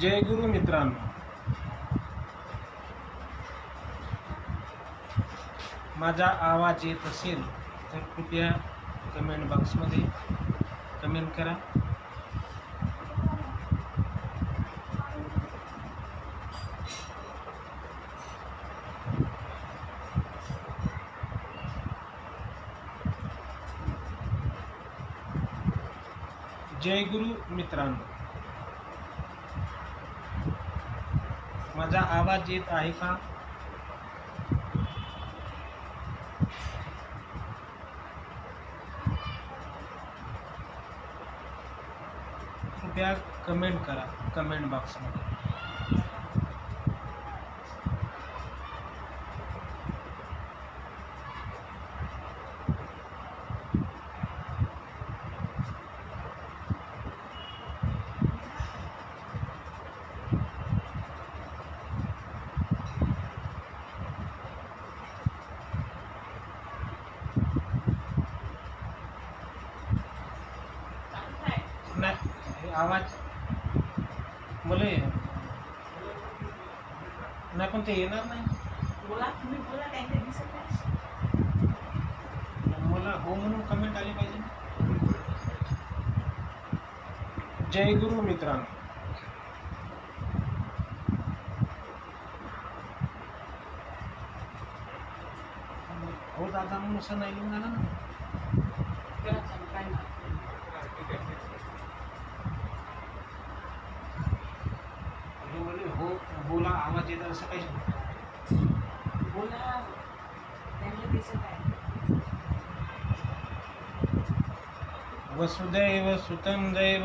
जय गुरु मित्रांनो, माझा आवाज येत असेल तर कृपया कमेंट बॉक्समध्ये कमेंट करा. जय गुरु मित्रांनो, माझा आवाज येत आहे का? कृपया कमेंट करा कमेंट बॉक्समध्ये. नाही आवाज मला नाही, पण ते येणार नाही. बोला, तुम्ही बोला, काहीतरी दिसत नाही. मला हो म्हणून कमेंट आली पाहिजे. जय गुरु मित्रांनो, हो दादा म्हणून असं नाही लिहून झालं ना. करा चालू, काय नाही. हे म्हणे हो बोला, आवाज येतात असं काही बोला, त्यांना दिसत आहे. वसुदैव सुतं दैव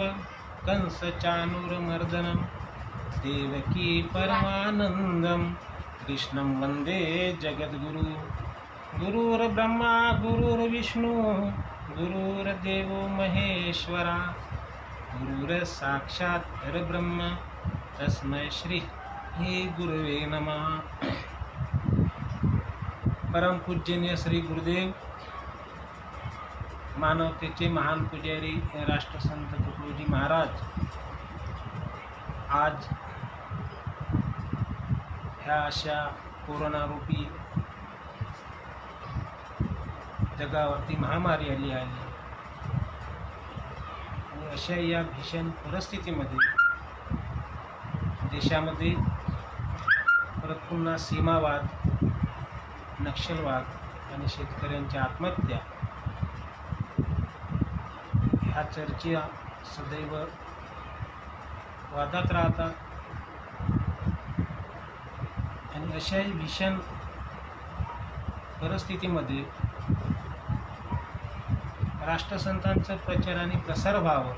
कंस चाणूरमर्दनं देवकी परमानंदं कृष्णं वंदे जगद्गुरु. गुरुर्ब्रह्मा गुरुर्विष्णू गुरुर्देवो महेश्वरा गुरुर्साक्षात् परब्रह्म तस्मै श्री हे गुरुवे नमः. परम पूजनीय श्री गुरुदेव, मानवतेचे महान पुजारी राष्ट्रसंत तुकडोजी महाराज आज ह्या अशा कोरोनारूपी जगावरती महामारी आली आहे आणि अशा या भीषण परिस्थितीमध्ये देशामध्ये परत पुन्हा सीमावाद, नक्षलवाद आणि शेतकऱ्यांच्या आत्महत्या ह्या चर्चा सदैव वादात राहतात. आणि अशा भीषण परिस्थितीमध्ये राष्ट्रसंतांचं प्रचार आणि प्रसार व्हावं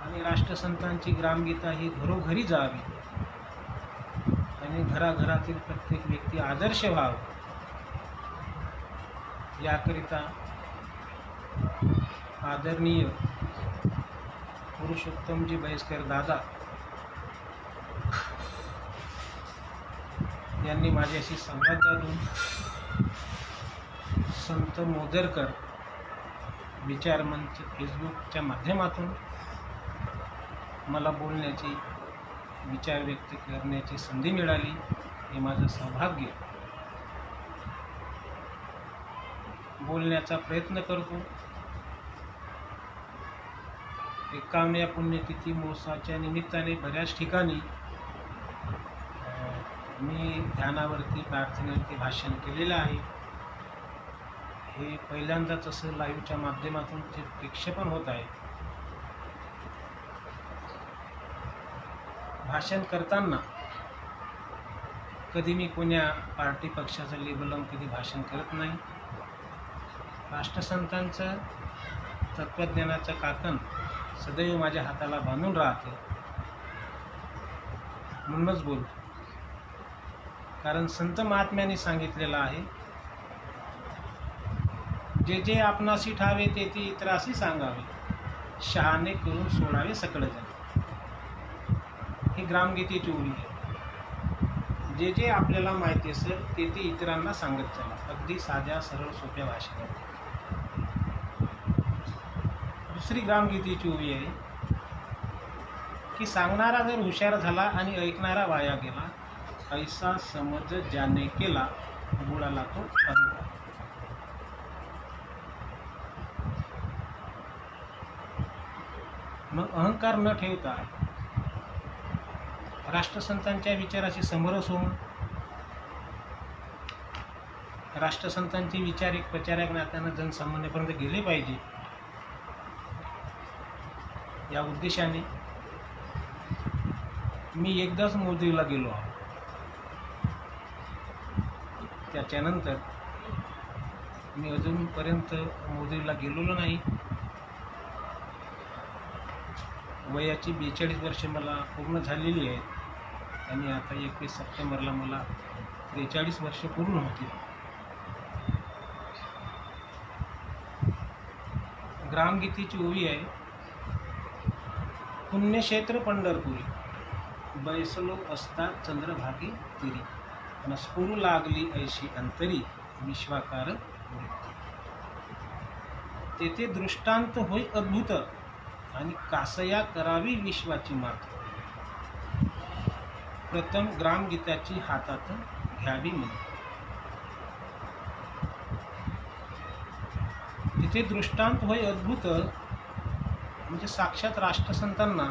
आणि राष्ट्रसंतांची ग्रामगीता ही घरोघरी जावी आणि घराघरातील प्रत्येक व्यक्ती आदर्श व्हावं, याकरिता आदरणीय पुरुषोत्तमजी बैसकर दादा यांनी माझ्याशी संवाद साधून संत मोदरकर विचारमंच फेसबुकच्या माध्यमातून मला बोलण्याची, विचार व्यक्त करण्याची संधी मिळाली. हे माझं सौभाग्य. बोलण्याचा प्रयत्न करतो. 51व्या पुण्यतिथी महोत्सवाच्या निमित्ताने बऱ्याच ठिकाणी मी ध्यानावरती, प्रार्थनेवरती भाषण केलेलं आहे. हे पहिल्यांदाच असं लाईव्हच्या माध्यमातून ते प्रक्षेपण होत आहे. भाषण करताना कधी मी कोण्या पार्टी पक्षाचं लेबल कधी भाषण करत नाही. राष्ट्रसंतांचं तत्त्वज्ञानाचं काकण सदैव माझ्या हाताला बांधून राहते म्हणूनच बोलतो. कारण संत महात्म्यांनी सांगितलेलं आहे, जे जे आपणासी ठावे ते ते इतरासी सांगावे, शहाणे करून सोडावे सकळ जण. ही ग्रामगीतेची ओळी आहे. जे जे आपल्याला माहिती असेल ते ते इतरांना सांगत चला, अगदी साध्या सरळ सोप्या भाषेत. दुसरी ग्रामगीतेची ओळी आहे, की सांगणारा जर हुशार झाला आणि ऐकणारा वाया गेला, ऐसा समज ज्याने केला बुडाला तो अहंकार. मग अहंकार न ठेवता राष्ट्रसंतांच्या विचाराशी समरस होऊन राष्ट्रसंतांचे विचार एक प्रचारक नात्यानं जनसामान्यापर्यंत गेले पाहिजे या उद्देशाने मी एकदाच मोदीला गेलो आहे. त्याच्यानंतर मी अजूनपर्यंत मोदीला गेलेलो नाही. वयाची 42 वर्षे मला पूर्ण झालेली आहेत आणि आता 21 सप्टेंबरला मला 43 वर्ष पूर्ण होतील. ग्रामगीतेची ओवी आहे, पुण्यक्षेत्र पंढरपुरी बैसलो असता चंद्रभागी तिरी आणि स्फुरू लागली ऐशी अंतरी विश्वाकार वृत्ती. तेथे दृष्टांत होय अद्भुत आणि कासया करावी विश्वाची मात. प्रथम ग्रामगीताची हातात घ्यावी म्हणे. तिथे दृष्टांत होय अद्भुत म्हणजे साक्षात राष्ट्रसंतांना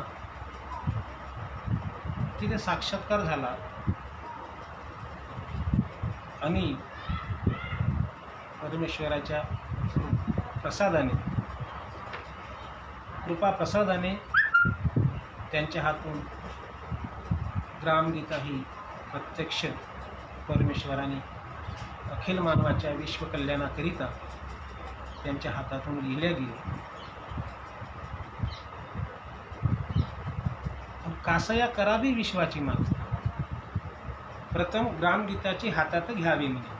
तिथे साक्षात्कार झाला आणि परमेश्वराच्या प्रसादाने कृपा प्रसादाने त्यांच्या हातून ग्रामगीता ही प्रत्यक्ष परमेश्वराने अखिल मानवाच्या विश्वकल्याणाकरिता त्यांच्या हातातून लिहिल्या गेली. कासया करावी विश्वाची मात. प्रथम ग्रामगीताची हातात घ्यावी म्हणजे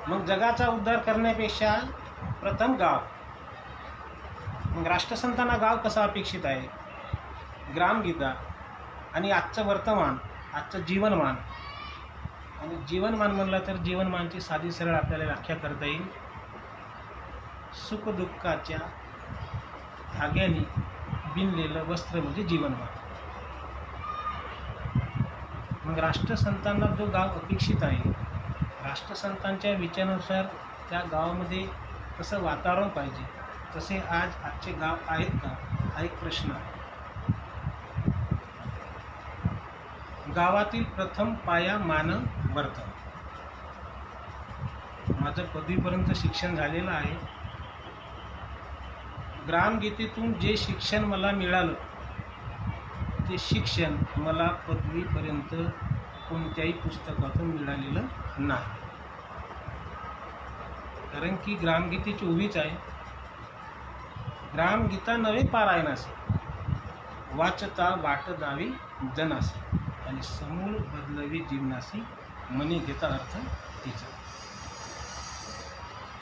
मग जगाचा उद्धार करण्यापेक्षा प्रथम गाव. मग राष्ट्रसंतांना गाव कसं अपेक्षित आहे? ग्रामगीता आणि आजचं वर्तमान, आजचं जीवनमान. आणि जीवनमान म्हणलं तर जीवनमानची साधी सरळ आपल्याला व्याख्या करता येईल. सुखदुःखाच्या धाग्याने बिनलेलं वस्त्र म्हणजे जीवनमान. मग राष्ट्रसंतांना जो गाव अपेक्षित आहे, राष्ट्रसंतांच्या विचारानुसार त्या गावामध्ये कसं वातावरण पाहिजे, तसे आजचे गाव आहेत का हा एक प्रश्न आहे. गावातील प्रथम पाया मानव वर्तन. माझं पदवीपर्यंत शिक्षण झालेलं आहे. ग्रामगीतेतून जे शिक्षण मला मिळालं ते शिक्षण मला पदवीपर्यंत कोणत्याही पुस्तकातून मिळालेलं नाही. कारण की ग्रामगीतेची ओवीच आहे, ग्रामगीता नवे पारायणासे वाचता वाट दावी जनासी आणि समूळ बदलवी जीवनासी मनी घेता अर्थ तिचा.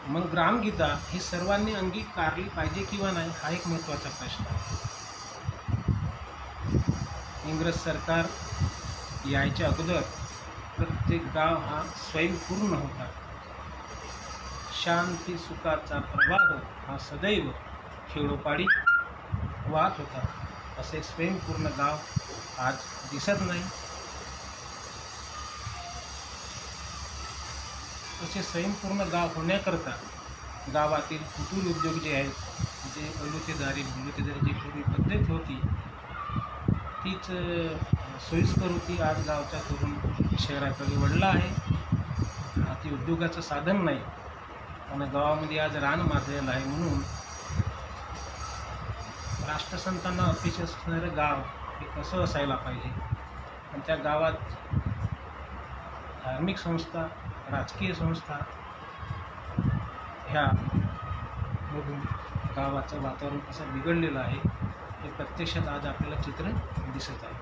मग ग्रामगीता ही सर्वांनी अंगीकारली पाहिजे किंवा नाही हा एक महत्त्वाचा प्रश्न आहे. इंग्रज सरकार यायच्या अगोदर प्रत्येक गाव हा स्वयंपूर्ण होता. शांती सुखाचा प्रवाह हा सदैव खेडोपाडी वाहत होता. असे स्वयंपूर्ण गाव आज दिसत नाही. तसे स्वयंपूर्ण गाव होण्याकरता गावातील कुटीर उद्योग जे आहेत, जे बलुतेदारी जी पूर्वी पद्धत होती तीच सोयीस्कर होती. आज गावचा तरुण शहराकडे वळला आहे. ती उद्योगाचं साधन नाही आणि गावामध्ये आज रान माजलेलं आहे. म्हणून राष्ट्रसंतांना अपेक्षित असणारं गाव हे कसं असायला पाहिजे आणि त्या गावात धार्मिक संस्था, राजकीय संस्था ह्या मधून गावाचं वातावरण कसं बिघडलेलं आहे हे प्रत्यक्षात आज आपल्याला चित्र दिसत आहे.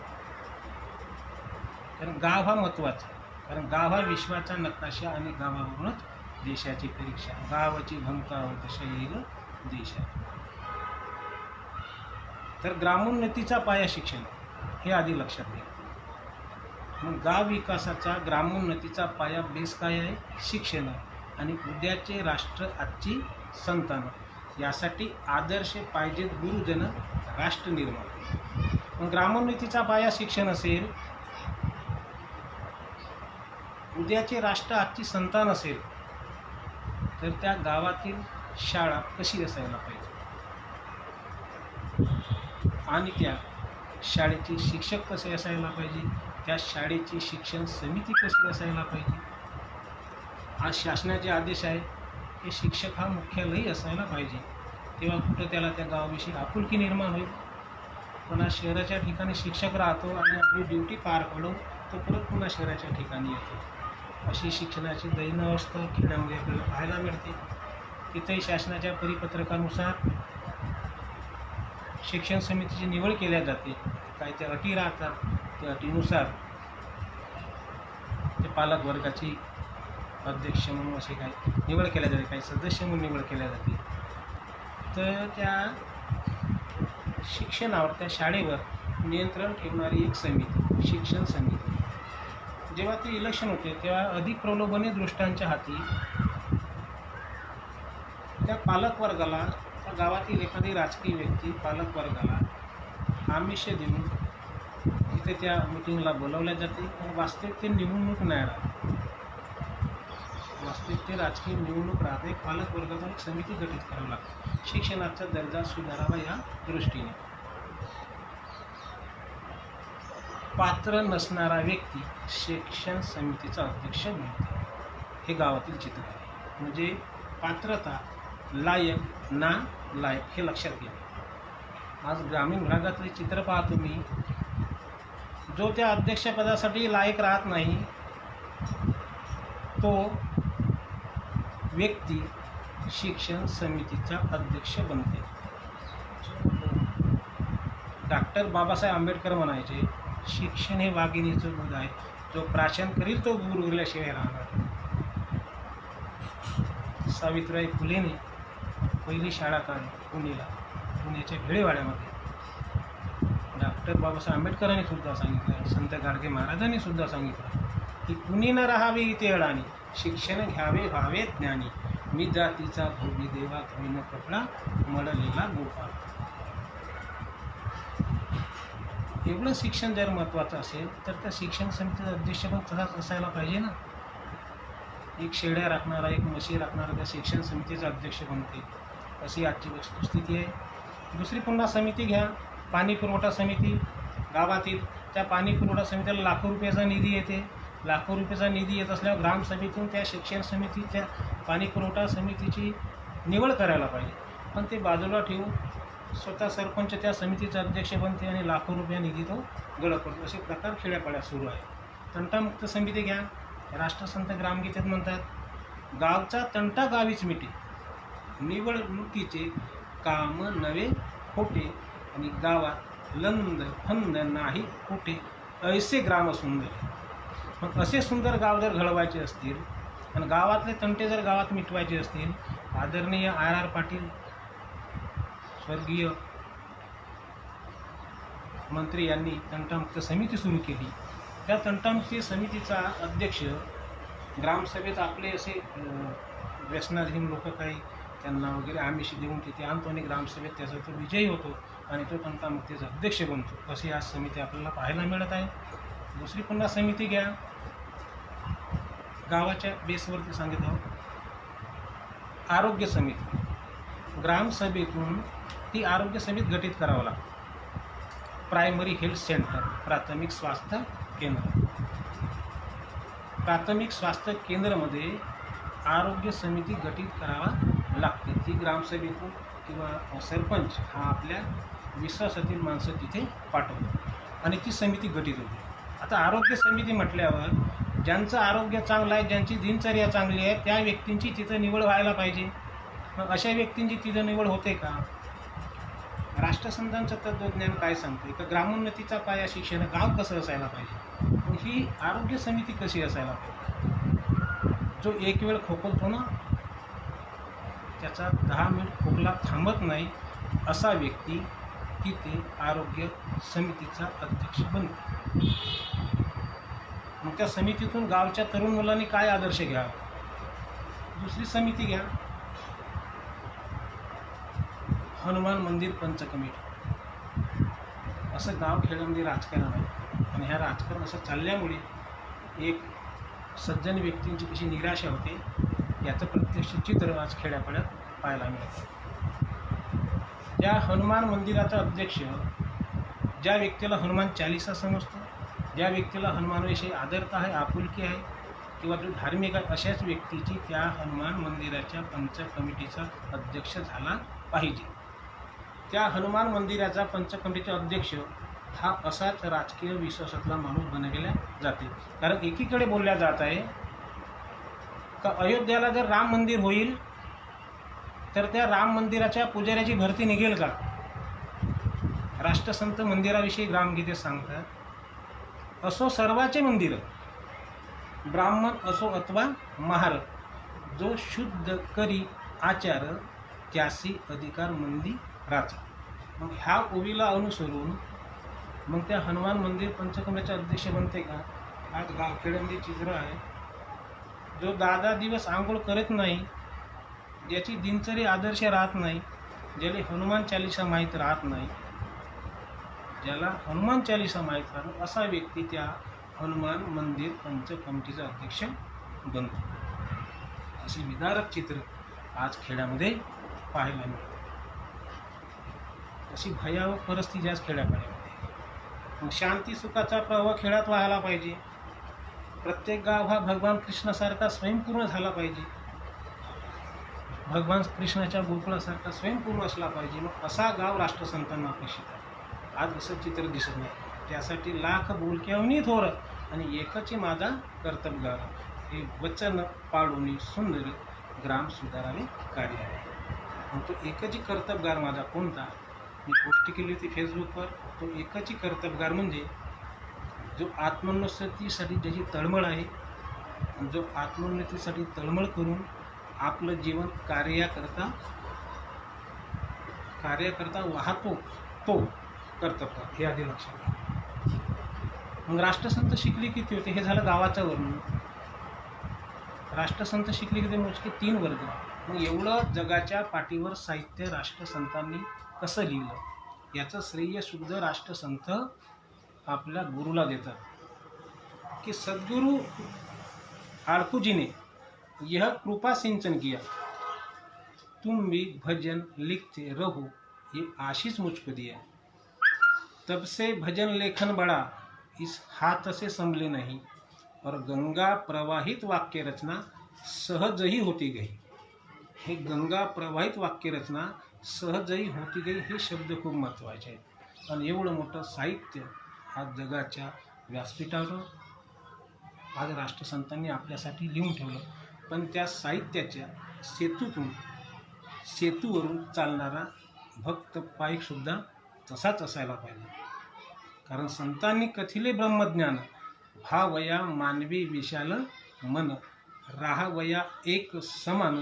कारण गाव हा महत्त्वाचा आहे. कारण गाव हा विश्वाचा नकाशा आणि गावावरूनच देशाची परीक्षा. गावाची भंकावर दशा येईल देशात. तर ग्रामोन्नतीचा पाया शिक्षण हे आधी लक्षात घ्या. मग गाव विकासाचा ग्रामोन्नतीचा पाया बेस काय आहे? शिक्षण आहे. आणि उद्याचे राष्ट्र आजची संतानं. यासाठी आदर्श पाहिजेत गुरुजन राष्ट्र निर्माण. मग ग्रामोन्नतीचा पाया शिक्षण असेल, उद्याचे राष्ट्र आजची संतान असेल, तर त्या गावातील शाळा कशी असायला पाहिजे आणि त्या शाळेचे शिक्षक कसे असायला पाहिजे, त्या शाळेची शिक्षण समिती कशी असायला पाहिजे. आज शासनाचे आदेश आहे की शिक्षक हा मुख्यालयी असायला पाहिजे, तेव्हा कुठं त्याला त्या गावाविषयी आपुलकी निर्माण होईल. पण आज शहराच्या ठिकाणी शिक्षक राहतो आणि आपली ड्युटी पार पाडून तो परत पुन्हा शहराच्या ठिकाणी येतो. अशी शिक्षणाची दैन अवस्था खेड्यामध्ये आपल्याला पाहायला मिळते. तिथेही शासनाच्या परिपत्रकानुसार शिक्षण समितीची निवड केल्या जाते. काय त्या अटी राहतात, त्या अटीनुसार ते पालक वर्गाची अध्यक्ष म्हणून असे काय निवड केल्या जाते, काही सदस्य म्हणून निवड केल्या जाते. तर त्या शिक्षणावर, त्या शाळेवर नियंत्रण ठेवणारी एक समिती, शिक्षण समिती, जेव्हा ते इलेक्शन होते तेव्हा अधिक प्रलोभने दृष्टांच्या हाती त्या पालकवर्गाला, त्या गावातील एखादी राजकीय व्यक्ती पालकवर्गाला आमिष देऊन तिथे त्या मिटिंगला बोलावल्या जाते. आणि वास्तविक ते निवडणूक नाही राहत, वास्तविक ते राजकीय निवडणूक राहते. पालकवर्गातून एक समिती गठीत करावी लागते शिक्षणाचा दर्जा सुधारावा या दृष्टीने. पात्र नसणारा व्यक्ती शिक्षण समितीचा अध्यक्ष बनतो. हे गावातील चित्र आहे. म्हणजे पात्रता, लायक, ना लायक हे लक्षात घ्या. आज ग्रामीण भागातले चित्र पाहतो मी, जो त्या अध्यक्षपदासाठी लायक राहत नाही तो व्यक्ती शिक्षण समितीचा अध्यक्ष बनते. डॉक्टर बाबासाहेब आंबेडकर म्हणायचे, शिक्षण हे वाघिणीचं दूध आहे, जो प्राशन करील तो गुरु उरल्याशिवाय राहणार. सावित्रीबाई फुलेने पहिली शाळा काढली पुण्याला, पुण्याच्या भेळेवाड्यामध्ये. डॉक्टर बाबासाहेब आंबेडकरांनी सुद्धा सांगितलं, संत गाडगे महाराजांनी सुद्धा सांगितलं की कुणी न राहावे इथे अडाणी, शिक्षण घ्यावे व्हावे ज्ञानी, मी जातीचा भोगी देवा धुईन कपडा मडलेला गोपाळ. एवढं शिक्षण जर महत्त्वाचं असेल तर त्या शिक्षण समितीचा अध्यक्ष पण तसाच असायला पाहिजे ना. एक शेळ्या राखणारा, एक म्हशी राखणारा त्या शिक्षण समितीचा अध्यक्ष बनते, अशी आजची वस्तुस्थिती आहे. दुसरी पुन्हा समिती घ्या, पाणी पुरवठा समिती. गावातील त्या पाणी पुरवठा समितीला लाखो रुपयाचा निधी येते. लाखो रुपयाचा निधी येत असल्यावर ग्रामसभेतून त्या शिक्षण समितीच्या पाणी पुरवठा समितीची निवड करायला पाहिजे. पण ते बाजूला ठेवून स्वतः सरपंच त्या समितीचा अध्यक्ष बनते आणि लाखो रुपया निधी तो गळत पडतो. असे प्रकार खेड्यापाड्यात सुरू आहे. तंटामुक्त समिती घ्या. राष्ट्रसंत ग्रामगीतेत म्हणतात, गावचा तंटा गावीच मिटे, निवडणुकीचे काम नवे खोटे, आणि गावात लंद फंद नाही खोटे, ऐसे ग्राम सुंदर. मग असे सुंदर गाव जर घडवायचे असतील आणि गावातले तंटे जर गावात मिटवायचे असतील, आदरणीय आर पाटील स्वर्गीय मंत्री यांनी तंटामुक्त समिती सुरू केली. त्या तंटामुक्ती समितीचा अध्यक्ष ग्रामसभेत आपले असे व्यसनाधीन लोक काही त्यांना वगैरे आमिष देऊन तिथे आणतो आणि ग्रामसभेत त्याचा तो विजयी होतो आणि तो तंटामुक्तीचा अध्यक्ष बनतो. अशी आज समिती आपल्याला पाहायला मिळत आहे. दुसरी पुन्हा समिती घ्या, गावाच्या बेसवरती सांगितलं आहोत. आरोग्य समिती. ग्रामसभेतून ती आरोग्य समिती गठीत करावं लागतं. प्रायमरी हेल्थ सेंटर, प्राथमिक स्वास्थ्य केंद्र. प्राथमिक स्वास्थ्य केंद्रामध्ये आरोग्य समिती गठीत करावा लागते. ती ग्रामसभेतून किंवा सरपंच हा आपल्या विश्वासातील माणसं तिथे पाठवतो आणि ती समिती गठीत होते. आता आरोग्य समिती म्हटल्यावर ज्यांचं आरोग्य चांगलं आहे, ज्यांची दिनचर्या चांगली आहे, त्या व्यक्तींची तिथं निवड व्हायला पाहिजे. मग अशा व्यक्तींची तिथं निवड होते का? राष्ट्रसंतांचं तत्त्वज्ञान काय सांगते का? ग्रामोन्नतीचा पाया शिक्षण, गाव कसं असायला पाहिजे, मग ही आरोग्य समिती कशी असायला पाहिजे. जो एक वेळ खोकलतो ना, त्याचा 10 मिनिट खोकला थांबत नाही असा व्यक्ती तिथे आरोग्य समितीचा अध्यक्ष बनतो. मग त्या समितीतून गावच्या तरुण मुलांनी काय आदर्श घ्यावा. दुसरी समिती घ्या, हनुमान मंदिर पंच कमिटी. असं गावखेड्यामध्ये राजकारण आहे आणि ह्या राजकारण असं चालल्यामुळे एक सज्जन व्यक्तींची कशी निराशा होते याचं प्रत्यक्ष चित्र आज खेड्यापाड्यात पाहायला मिळतं. त्या हनुमान मंदिराचा अध्यक्ष ज्या व्यक्तीला हनुमान चालिसा समजतो, ज्या व्यक्तीला हनुमानविषयी आदरता आहे, आपुलकी आहे किंवा जो धार्मिक आहे, अशाच व्यक्तीची त्या हनुमान मंदिराच्या पंच कमिटीचा अध्यक्ष झाला पाहिजे. त्या हनुमान मंदिराचा पंच कमिटीचा अध्यक्ष हा असाच राजकीय विश्वासातला माणूस बनविला जाते. कारण एकीकडे बोलल्या जात आहे का अयोध्याला जर राम मंदिर होईल तर त्या राम मंदिराच्या पुजाऱ्याची भरती निघेल का? राष्ट्रसंत मंदिराविषयी ग्रामगीते सांगतात, असो सर्वाचे मंदिर, ब्राह्मण असो अथवा महार, जो शुद्ध करी आचार त्यासी अधिकार मंदिराचा. मग ह्या ओवीला अनुसरून मग त्या हनुमान मंदिर पंचकमिटीचा अध्यक्ष बनते का? आज गावखेड्यामध्ये चित्र आहे, जो 10 दिवस आंघोळ करत नाही, ज्याची दिनचर्या आदर्श राहत नाही, ज्याला हनुमान चालिसा माहीत राहत नाही, ज्याला हनुमान चालिसा माहीत राहत असा व्यक्ती त्या हनुमान मंदिर पंच कमिटीचा अध्यक्ष बनतो. असे विदारक चित्र आज खेड्यामध्ये पाहायला मिळते. अशी भयावह परिस्थिती आज खेड्यापाड्यामध्ये. मग शांती सुखाचा प्रवाह खेड्यात व्हायला पाहिजे. प्रत्येक गाव हा भगवान कृष्णासारखा स्वयंपूर्ण झाला पाहिजे, भगवान कृष्णाच्या गोकुळासारखा स्वयंपूर्ण असला पाहिजे. मग असा गाव राष्ट्रसंतांना अपेक्षित आहे. आज असं चित्र दिसत नाही. त्यासाठी लाख बोलक्यावनी थोर आणि एकची माझा कर्तबगार, हे वचन पाळून सुंदर ग्राम सुधारावे कार्य आहे. मग तो एकची कर्तबगार माझा कोणता? मी पोस्ट केली होती फेसबुकवर. तो एकची कर्तबगार म्हणजे जो आत्मोन्नतीसाठी ज्याची तळमळ आहे, जो आत्मोन्नतीसाठी तळमळ करून आपलं जीवन कार्यकर्ता वाहतो, तो कर्तबगार. हे आधी लक्षात घ्या. मग राष्ट्रसंत शिकले किती होते? हे झालं गावाचं वर्णन. राष्ट्रसंत शिकले किती? मोजके 3 वर्ग. मग एवढं जगाच्या पाठीवर साहित्य राष्ट्रसंतांनी कसं लिहिलं याचं श्रेय शुद्ध राष्ट्रसंत आपल्या गुरुला देतात की सद्गुरु आड़कू ने यह कृपा सिंचन किया, तुम भी भजन लिखते रहो, ये आशीष मुझको दिया. तब से भजन लेखन बढ़ा, इस हाथ से संभले नहीं, और गंगा प्रवाहित वाक्य रचना सहजही होती गई. हे गंगा प्रवाहित वाक्य रचना सहजही होती गई हे शब्द खूप महत्त्वाचे आहेत. आणि एवढं मोठं साहित्य आज जगाच्या व्यासपीठावर आज राष्ट्रसंतांनी आपल्यासाठी लिहून ठेवलं. पण त्या साहित्याच्या सेतूवरून चालणारा भक्त पाईकसुद्धा तसाच असायला पाहिजे. कारण संतांनी कथिले ब्रह्मज्ञान, भावया मानवी विशाल मन, राहावया एक समान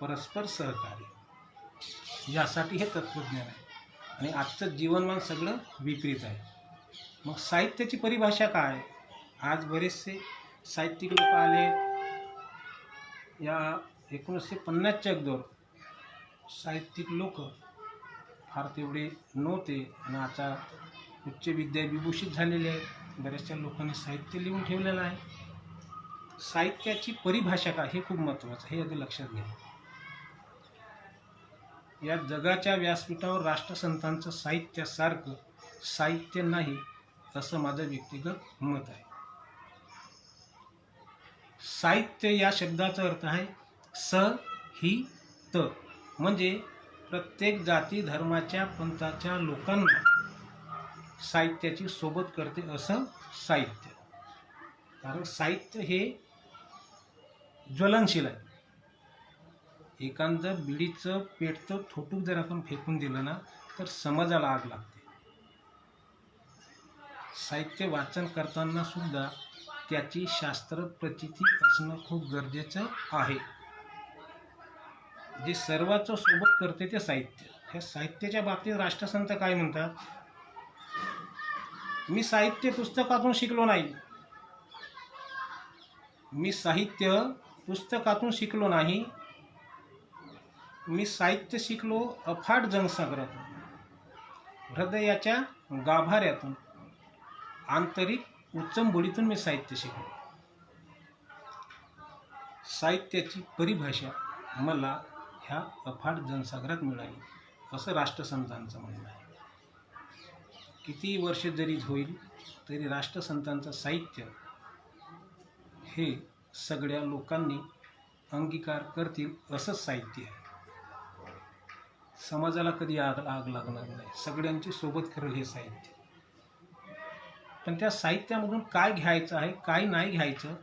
परस्पर सहकार्य. यासाठी हे तत्त्वज्ञान आहे. आणि आजचं जीवनमान सगळं विपरीत आहे. मग साहित्याची परिभाषा काय आहे? आज बरेचसे साहित्यिक लोक आले. या 1950च्या अगोदर साहित्यिक लोक फार तेवढे नव्हते आणि आता उच्च विद्या विभूषित झालेले आहेत. बऱ्याचशा लोकांनी साहित्य लिहून ठेवलेलं आहे. साहित्याची परिभाषा काय हे खूप महत्त्वाचं, हे आधी लक्षात घ्या. या जगाच्या व्यासपीठावर राष्ट्रसंतांचं साहित्यासारखं साहित्य नाही असं माझं व्यक्तिगत मत आहे. साहित्य या शब्दाचा अर्थ आहे सहित, म्हणजे प्रत्येक जाती धर्माच्या पंथाच्या लोकांना साहित्याची सोबत करते असं साहित्य. कारण साहित्य हे ज्वलनशील आहे. एखादं बिडीचं पेटतं थोटूक जर आपण फेकून दिलं ना तर समाजाला आग लागते. साहित्य वाचन करताना सुद्धा त्याची शास्त्र प्रचिती असणं खूप गरजेचं आहे. जे सर्वांचं सोबत करते ते साहित्य. ह्या साहित्याच्या बाबतीत राष्ट्रसंत काय म्हणतात? मी साहित्य पुस्तकातून शिकलो नाही. मी साहित्य पुस्तकातून शिकलो नाही. मी साहित्य शिकलो अफाट जनसागरातून. हृदयाच्या गाभाऱ्यातून आंतरिक उच्चंबळीतून मी साहित्य शिकलो. साहित्याची परिभाषा मला ह्या अफाट जनसागरात मिळाली असं राष्ट्रसंतांचं म्हणणं आहे. किती वर्ष जरी होईल तरी राष्ट्रसंतांचं साहित्य हे सगळ्या लोकांनी अंगीकार करतील असंच साहित्य आहे. समाजाला कधी आग लागणार नाही, सगळ्यांची सोबत करेल हे साहित्य. पण त्या साहित्यामधून काय घ्यायचं आहे काय नाही घ्यायचं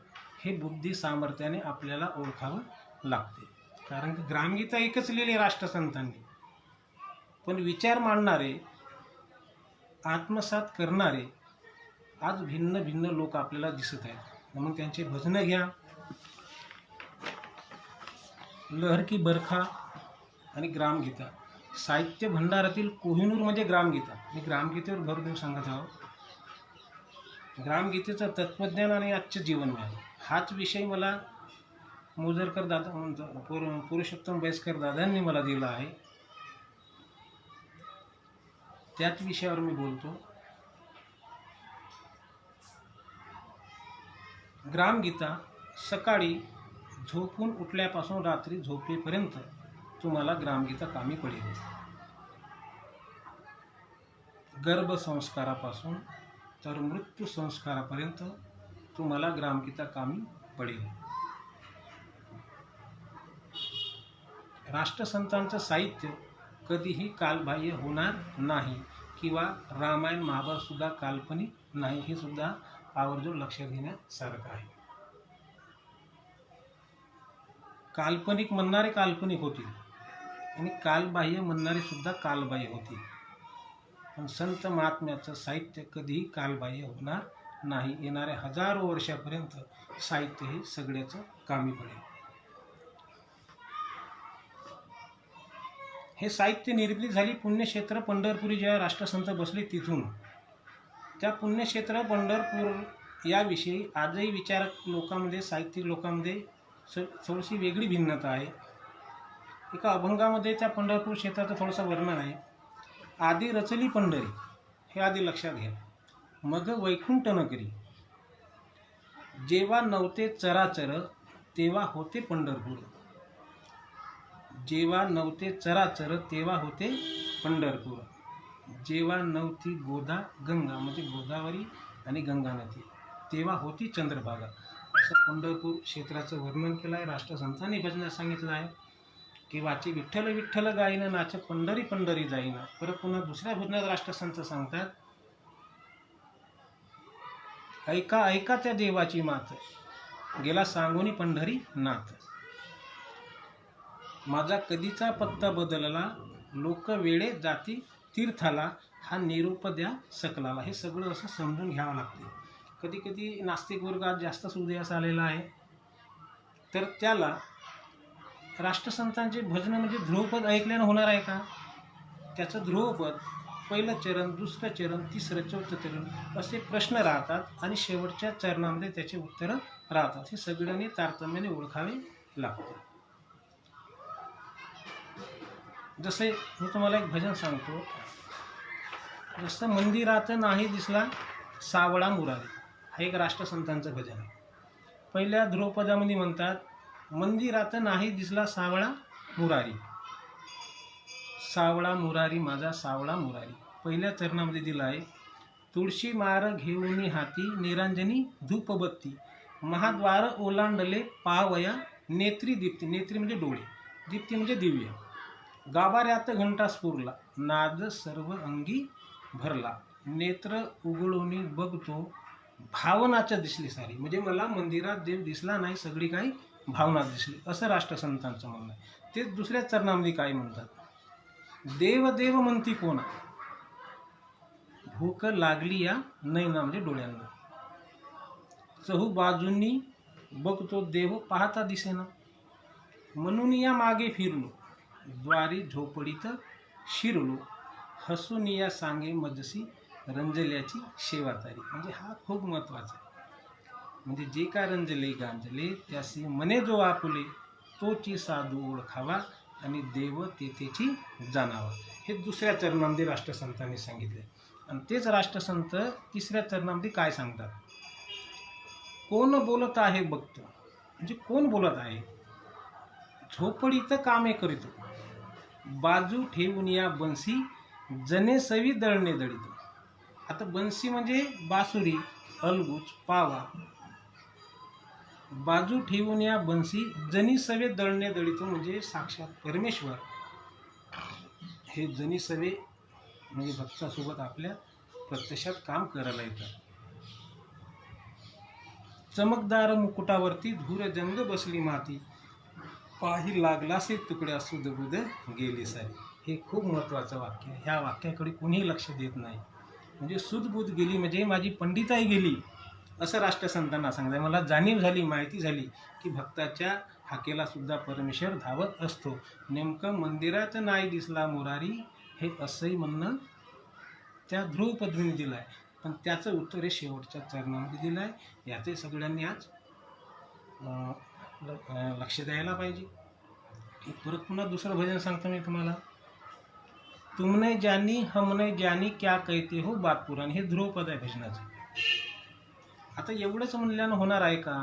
हे बुद्धी सामर्थ्याने आपल्याला ओळखावं लागते. कारण की ग्रामगीता एकच लिहिली राष्ट्रसंतांनी, पण विचार मांडणारे आत्मसात करणारे आज भिन्न भिन्न लोक आपल्याला दिसत आहेत. मग त्यांचे भजनं घ्या, लहर की बरखा आणि ग्रामगीता. साहित्य भंडारातील कोहिनूर म्हणजे ग्रामगीता. मी ग्रामगीतेवर भर देऊन सांगत आहोत. ग्रामगीतेचं तत्त्वज्ञान आणि आजचं जीवनज्ञान हाच विषय मला मोजरकर दादा पुरुषोत्तम बैसकर दादांनी मला दिला आहे. त्याच विषयावर मी बोलतो. ग्रामगीता सकाळी झोपून उठल्यापासून रात्री झोपेपर्यंत तुम्हाला ग्रामगीता कामी पडेल. गर्भसंस्कारापासून तर मृत्यू संस्कारापर्यंत तुम्हाला ग्रामगीता कामी पडेल. राष्ट्रसंतांचं साहित्य कधीही कालबाह्य होणार नाही किंवा रामायण महाभारत सुद्धा काल्पनिक नाही, हे सुद्धा आवर्जून लक्षात घेण्यासारखं आहे. काल्पनिक म्हणणारे काल्पनिक होतील आणि कालबाह्य म्हणणारे सुद्धा कालबाह्य होतील. पण संत महात्म्याचं साहित्य कधीही कालबाह्य होणार नाही. येणाऱ्या हजारो वर्षापर्यंत साहित्य हे सगळ्याचं कामी पडेल. हे साहित्य निर्मिती झाली पुण्यक्षेत्र पंढरपुरी ज्या राष्ट्रसंत बसले तिथून. त्या पुण्यक्षेत्र पंढरपूर याविषयी आजही विचारक लोकांमध्ये साहित्यिक लोकांमध्ये थोडीशी वेगळी भिन्नता आहे. एका अभंगामध्ये त्या पंढरपूर क्षेत्राचं थोडंसं वर्णन आहे. आधी रचली पंढरी, हे आधी लक्षात घ्या. मग वैकुंठ नगरी, जेव्हा नव्हते चराचर तेव्हा होते पंढरपूर. जेव्हा नव्हते चराचर तेव्हा होते पंढरपूर. जेव्हा नव्हती गोदा गंगा म्हणजे गोदावरी आणि गंगा नदी तेव्हा होती चंद्रभागा. असं पंढरपूर क्षेत्राचं वर्णन केलं आहे. राष्ट्रसंतांनी भजनात सांगितलं आहे की वाची विठ्ठल विठ्ठल गाईनं नाच पंढरी पंढरी जाईना. परत पुन्हा दुसऱ्या भजनात राष्ट्रसंत सांगतात, ऐका ऐका त्या देवाची मात गेला सांगोनी पंढरी नाथ. माझा कधीचा पत्ता बदलला लोक वेळे जाती तीर्थाला हा निरोप द्या सकलाला. हे सगळं असं समजून घ्यावं लागते. कधी कधी नास्तिक वर्गात जास्तच उदयास आलेला आहे, तर त्याला राष्ट्रसंतांचे भजन म्हणजे ध्रुवपद ऐकल्यानं होणार आहे का? त्याचं ध्रुवपद पहिलं चरण, दुसरं चरण, तिसरं, चौथं चरण असे प्रश्न राहतात आणि शेवटच्या चरणामध्ये त्याचे उत्तरं राहतात. हे सगळ्यांनी तारतम्याने ओळखावे लागते. जसे मी तुम्हाला एक भजन सांगतो. जसं मंदिरात नाही दिसला सावळा मुरारी, हा एक राष्ट्रसंतांचं भजन आहे. पहिल्या ध्रुवपदामध्ये म्हणतात, मंदिरात नाही दिसला सावळा मुरारी, सावळा मुरारी माझा सावळा मुरारी. पहिल्या चरणामध्ये दिला आहे, तुळशी मार घेऊनी हाती निरांजनी धूपबत्ती महाद्वार ओलांडले पावया नेत्री दीप्ती. नेत्री म्हणजे डोळे, दीप्ती म्हणजे दिव्य. गाभाऱ्यात घंटा स्फुरला नाद सर्व अंगी भरला. नेत्र उघडून बघतो भावनाच्या दिसली सारी. म्हणजे मला मंदिरात देव दिसला नाही, सगळी काही भावना दिसली, असं राष्ट्रसंतांचं म्हणणं आहे. ते दुसऱ्या चरणामध्ये काय म्हणतात, देव देव म्हणती कोणा भूक लागली या नैना म्हणजे डोळ्यांना. चहू बाजूंनी बघतो देव पाहता दिसेना. म्हणून या मागे फिरलो द्वारी झोपडीत शिरलो. हसून या सांगे मजसी रंजल्याची शेवा तारी. म्हणजे हा खूप महत्त्वाचा आहे. म्हणजे जे काय रंजले गांजले त्यासी मने जो आपुले तोची साधू ओळखावा आणि देव तेथेची जाणावं. हे दुसऱ्या चरणामध्ये राष्ट्रसंतांनी सांगितले. आणि तेच राष्ट्रसंत तिसऱ्या चरणामध्ये काय सांगतात? कोण बोलत आहे बघतो. म्हणजे कोण बोलत आहे? झोपडीत कामे करीतो, बाजू ठेवून या बंसी जने सवी दळणे दळीतो. आता बंसी म्हणजे बासुरी, अलगूच, पावा. बाजू ठेवून या बंसी जनी सवे दळणे दळीतो म्हणजे साक्षात परमेश्वर हे जनी सवे म्हणजे भक्तासोबत आपल्या प्रत्यक्षात काम करायला येतात. चमकदार मुकुटावरती धूर जंग बसली माती, पाही लागलासे तुकड्या सुदबुद गेली सारी. हे खूप महत्त्वाचं वाक्य आहे. ह्या वाक्याकडे कुणीही लक्ष देत नाही. म्हणजे सुदबुद गेली म्हणजे माझी पंडिताई गेली असं राष्ट्रसंतांना सांगताय. मला जाणीव झाली, माहिती झाली की भक्ताच्या हाकेला सुद्धा परमेश्वर धावत असतो. नेमकं मंदिरात नाही दिसला मुरारी हे असंही म्हणणं त्या ध्रुवपदवीने दिलं आहे. पण त्याचं उत्तर हे शेवटच्या चरणामध्ये दिलं आहे. याचे सगळ्यांनी आज लक्ष द्यायला पाहिजे. परत पुन्हा दुसरं भजन सांगतो मी तुम्हाला. तुमने जानी हमने जानी क्या कहते हो बात पुराणी. हे ध्रुवपद आहे भजनाचं. आता एवढंच म्हणल्यानं होणार आहे का?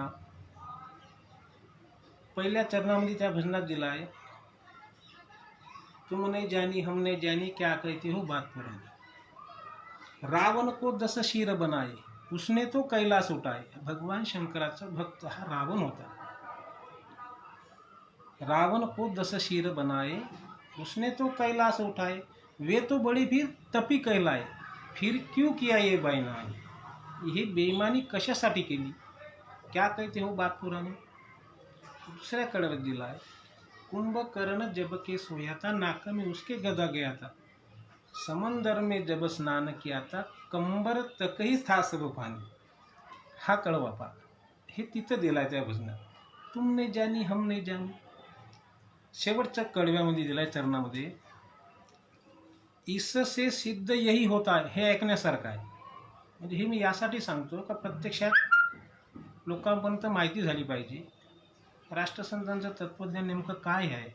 पहिल्या चरणामध्ये त्या भजनात दिला आहे, तुमने जानी हमने जानी क्या कहते हो बात पुरानी. रावण को 10 शीर बनाए उसने तो कैलास उठाए. भगवान शंकराचा भक्त हा रावण होता. रावण को 10 शीर बनाए उसने तो कैलास उठाए, वे तो बड़ी फिर तपी कैलाए, फिर क्यों किया ये बेईमानी. ही बेईमानी कशासाठी केली? क्या कहते हो बात पुरानी. दुसऱ्या कडव्यात दिला आहे, कुंभकर्ण जब के सोया था, नाक में उसके गदा गया था, समंदर में जब स्नान किया था, कंबर तक ही था सब पानी. हा कडवा पा हे तिथं दिलाय त्या भजनात. तुमने जानी हमने जानी. शेवटच्या कडव्यामध्ये दिलाय चरणामध्ये, इससे सिद्ध यही होता है. हे ऐकण्यासारखं आहे. म्हणजे हे मी यासाठी सांगतो का प्रत्यक्षात लोकांपर्यंत माहिती झाली पाहिजे राष्ट्रसंतांचं तत्त्वज्ञान नेमकं काय आहे.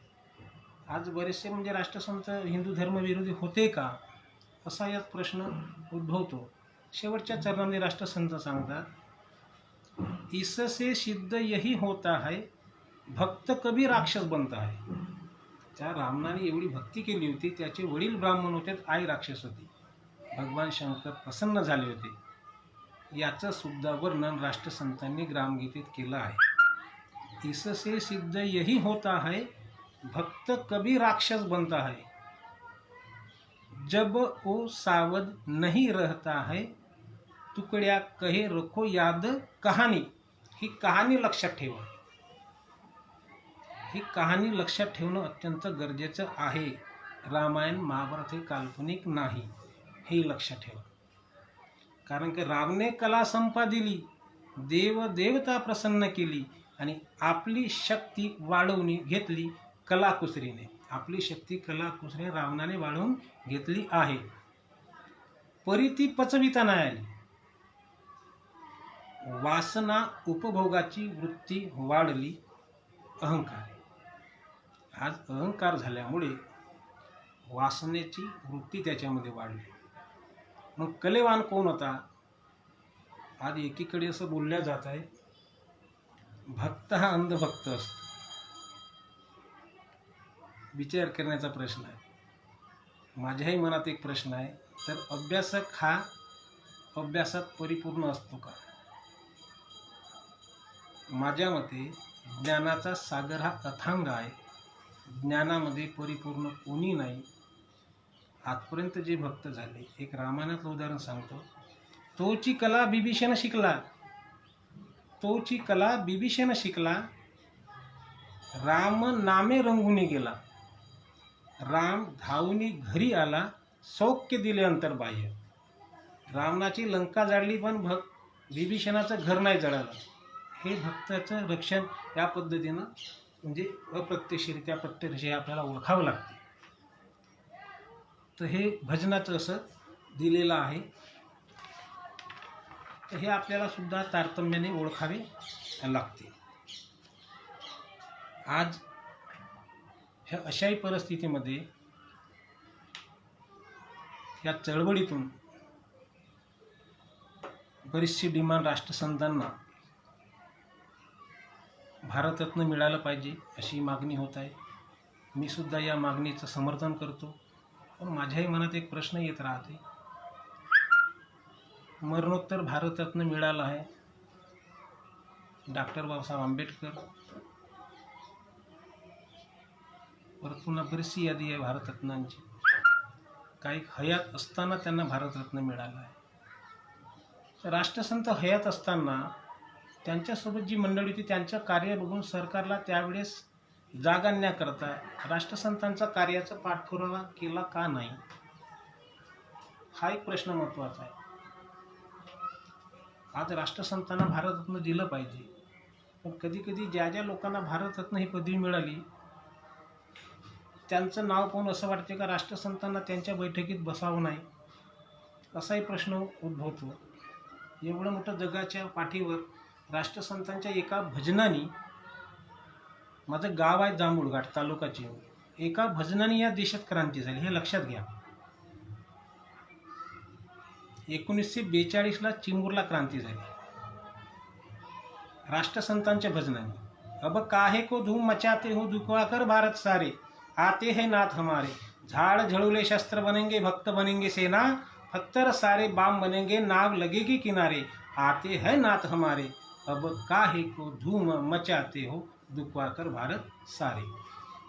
आज बरेचसे म्हणजे राष्ट्रसंत हिंदू धर्मविरोधी होते का असा यात प्रश्न उद्भवतो. शेवटच्या चरणामध्ये राष्ट्रसंत सांगतात, इससे सिद्ध यही होता है भक्त कभी राक्षस बनता है. त्या रावणाने एवढी भक्ती केली होती, त्याचे वडील ब्राह्मण होते, आई राक्षस होती. भगवान शंकर प्रसन्न झाले होते. याचं सुद्धा वर्णन राष्ट्रसंतांनी ग्रामगीतेत केलं आहे. इससे सिद्ध यही होता है भक्त कभी राक्षस बनता है, जब वो सावध नहीं रहता है, तुकड्या कहे रखो याद कहाणी. ही कहाणी लक्षात ठेवा. ही कहाणी लक्षात ठेवणं अत्यंत गरजेचं आहे. रामायण महाभारत हे काल्पनिक नाही, हे लक्षात ठेवा. कारण की रावणे कला संपादिली, देव देवता प्रसन्न केली आणि आपली शक्ती वाढवून घेतली कलाकुसरीने. आपली शक्ती कलाकुसरीने रावणाने वाढवून घेतली आहे. परी ती पचविता नाही आली. वासना उपभोगाची वृत्ती वाढली, अहंकार. आज अहंकार झाल्यामुळे वासनेची वृत्ती त्याच्यामध्ये वाढली. मग कलेवान कोण होता? आज एकीकडे असं बोलल्या जात आहे, भक्त हा अंधभक्त असतो. विचार करण्याचा प्रश्न आहे. माझ्याही मनात एक प्रश्न आहे, तर अभ्यासक हा अभ्यासात परिपूर्ण असतो का? माझ्या मते ज्ञानाचा सागर हा अथांग आहे. ज्ञानामध्ये परिपूर्ण कोणी नाही. आजपर्यंत जे भक्त झाले, एक रामायणातलं उदाहरण सांगतो. तोची कला बिभीषण शिकला. तोची कला बिभीषण शिकला, राम नामे रंगुनी गेला. राम धावूनी घरी आला, सौख्य दिले अंतर्बाह्य. रावणाची लंका जाळली पण बिभीषणाचं घर नाही जळालं. हे भक्ताचं रक्षण या पद्धतीनं म्हणजे अप्रत्यक्षरित्या प्रत्यक्षरित्या आपल्याला ओळखावं लागते. तर हे भजनाचं असं दिलेलं आहे. तर हे आपल्याला सुद्धा तारतम्याने ओळखावे लागते. आज ह्या अशाही परिस्थितीमध्ये या चळवळीतून बरीचशी डिमांड राष्ट्रसंतांना भारतरत्न मिळालं पाहिजे अशी मागणी होत आहे. मी सुद्धा या मागणीचं समर्थन करतो. पण माझ्याही मनात एक प्रश्न येत राहते, मरणोत्तर भारतरत्न मिळालं आहे डॉक्टर बाबासाहेब आंबेडकर, परत पुन्हा बरीचशी यादी आहे भारतरत्नांची. काही हयात असताना त्यांना भारतरत्न मिळालं आहे. राष्ट्रसंत हयात असताना त्यांच्यासोबत जी मंडळी होती त्यांचं कार्य बघून सरकारला त्यावेळेस जाग आणण्याकरता राष्ट्रसंतांचा कार्याचा पाठपुरावा केला का नाही, हा एक प्रश्न महत्त्वाचा आहे. आज राष्ट्रसंतांना भारतरत्न दिलं पाहिजे, पण कधी कधी ज्या ज्या लोकांना भारतरत्न ही पदवी मिळाली त्यांचं नाव पाहून असं वाटते का राष्ट्रसंतांना त्यांच्या बैठकीत बसावं नाही, असाही प्रश्न उद्भवतो. एवढं मोठं जगाच्या पाठीवर राष्ट्रसंतांच्या एका भजनाने, माझं गाव आहे जांभूळघाट तालुकाची, एका भजनाने या देशात क्रांती झाली, हे लक्षात घ्या. 1942ला चिमूरला क्रांती झाली राष्ट्रसंतांच्या भजनाने. अब काहे को धूम मचाते हो दुखवा कर भारत सारे, आते हैं नाथ हमारे, झाड़ झड़ूले शस्त्र बनेंगे, भक्त बनेंगे सेना, पत्थर सारे बाम बनेंगे, नाव लगेगी किनारे, आते हैं नाथ हमारे, अब काहे को धूम मचाते हो दुखवा कर भारत सारे.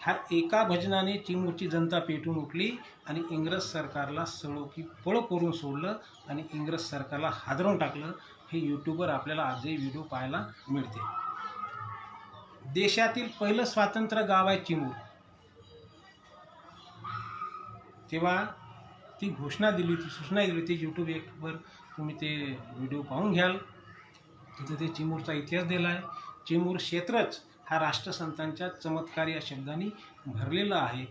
ह्या एका भजनाने चिमूरची जनता पेटून उठली आणि इंग्रज सरकारला सळो की पळो करून सोडलं आणि इंग्रज सरकारला हादरवून टाकलं. हे यूट्यूबवर आपल्याला आजही व्हिडिओ पाहायला मिळते. देशातील पहिलं स्वातंत्र्य गाव आहे चिमूर. तेव्हा ती घोषणा दिली होती, सूचना दिली होती. यूट्यूबवर तुम्ही ते व्हिडिओ पाहून घ्याल. तिथे ते चिमूरचा इतिहास दिला आहे. चिमूर क्षेत्रच हा राष्ट्रसंतांच्या चमत्कार या शब्दाने भरलेला आहे.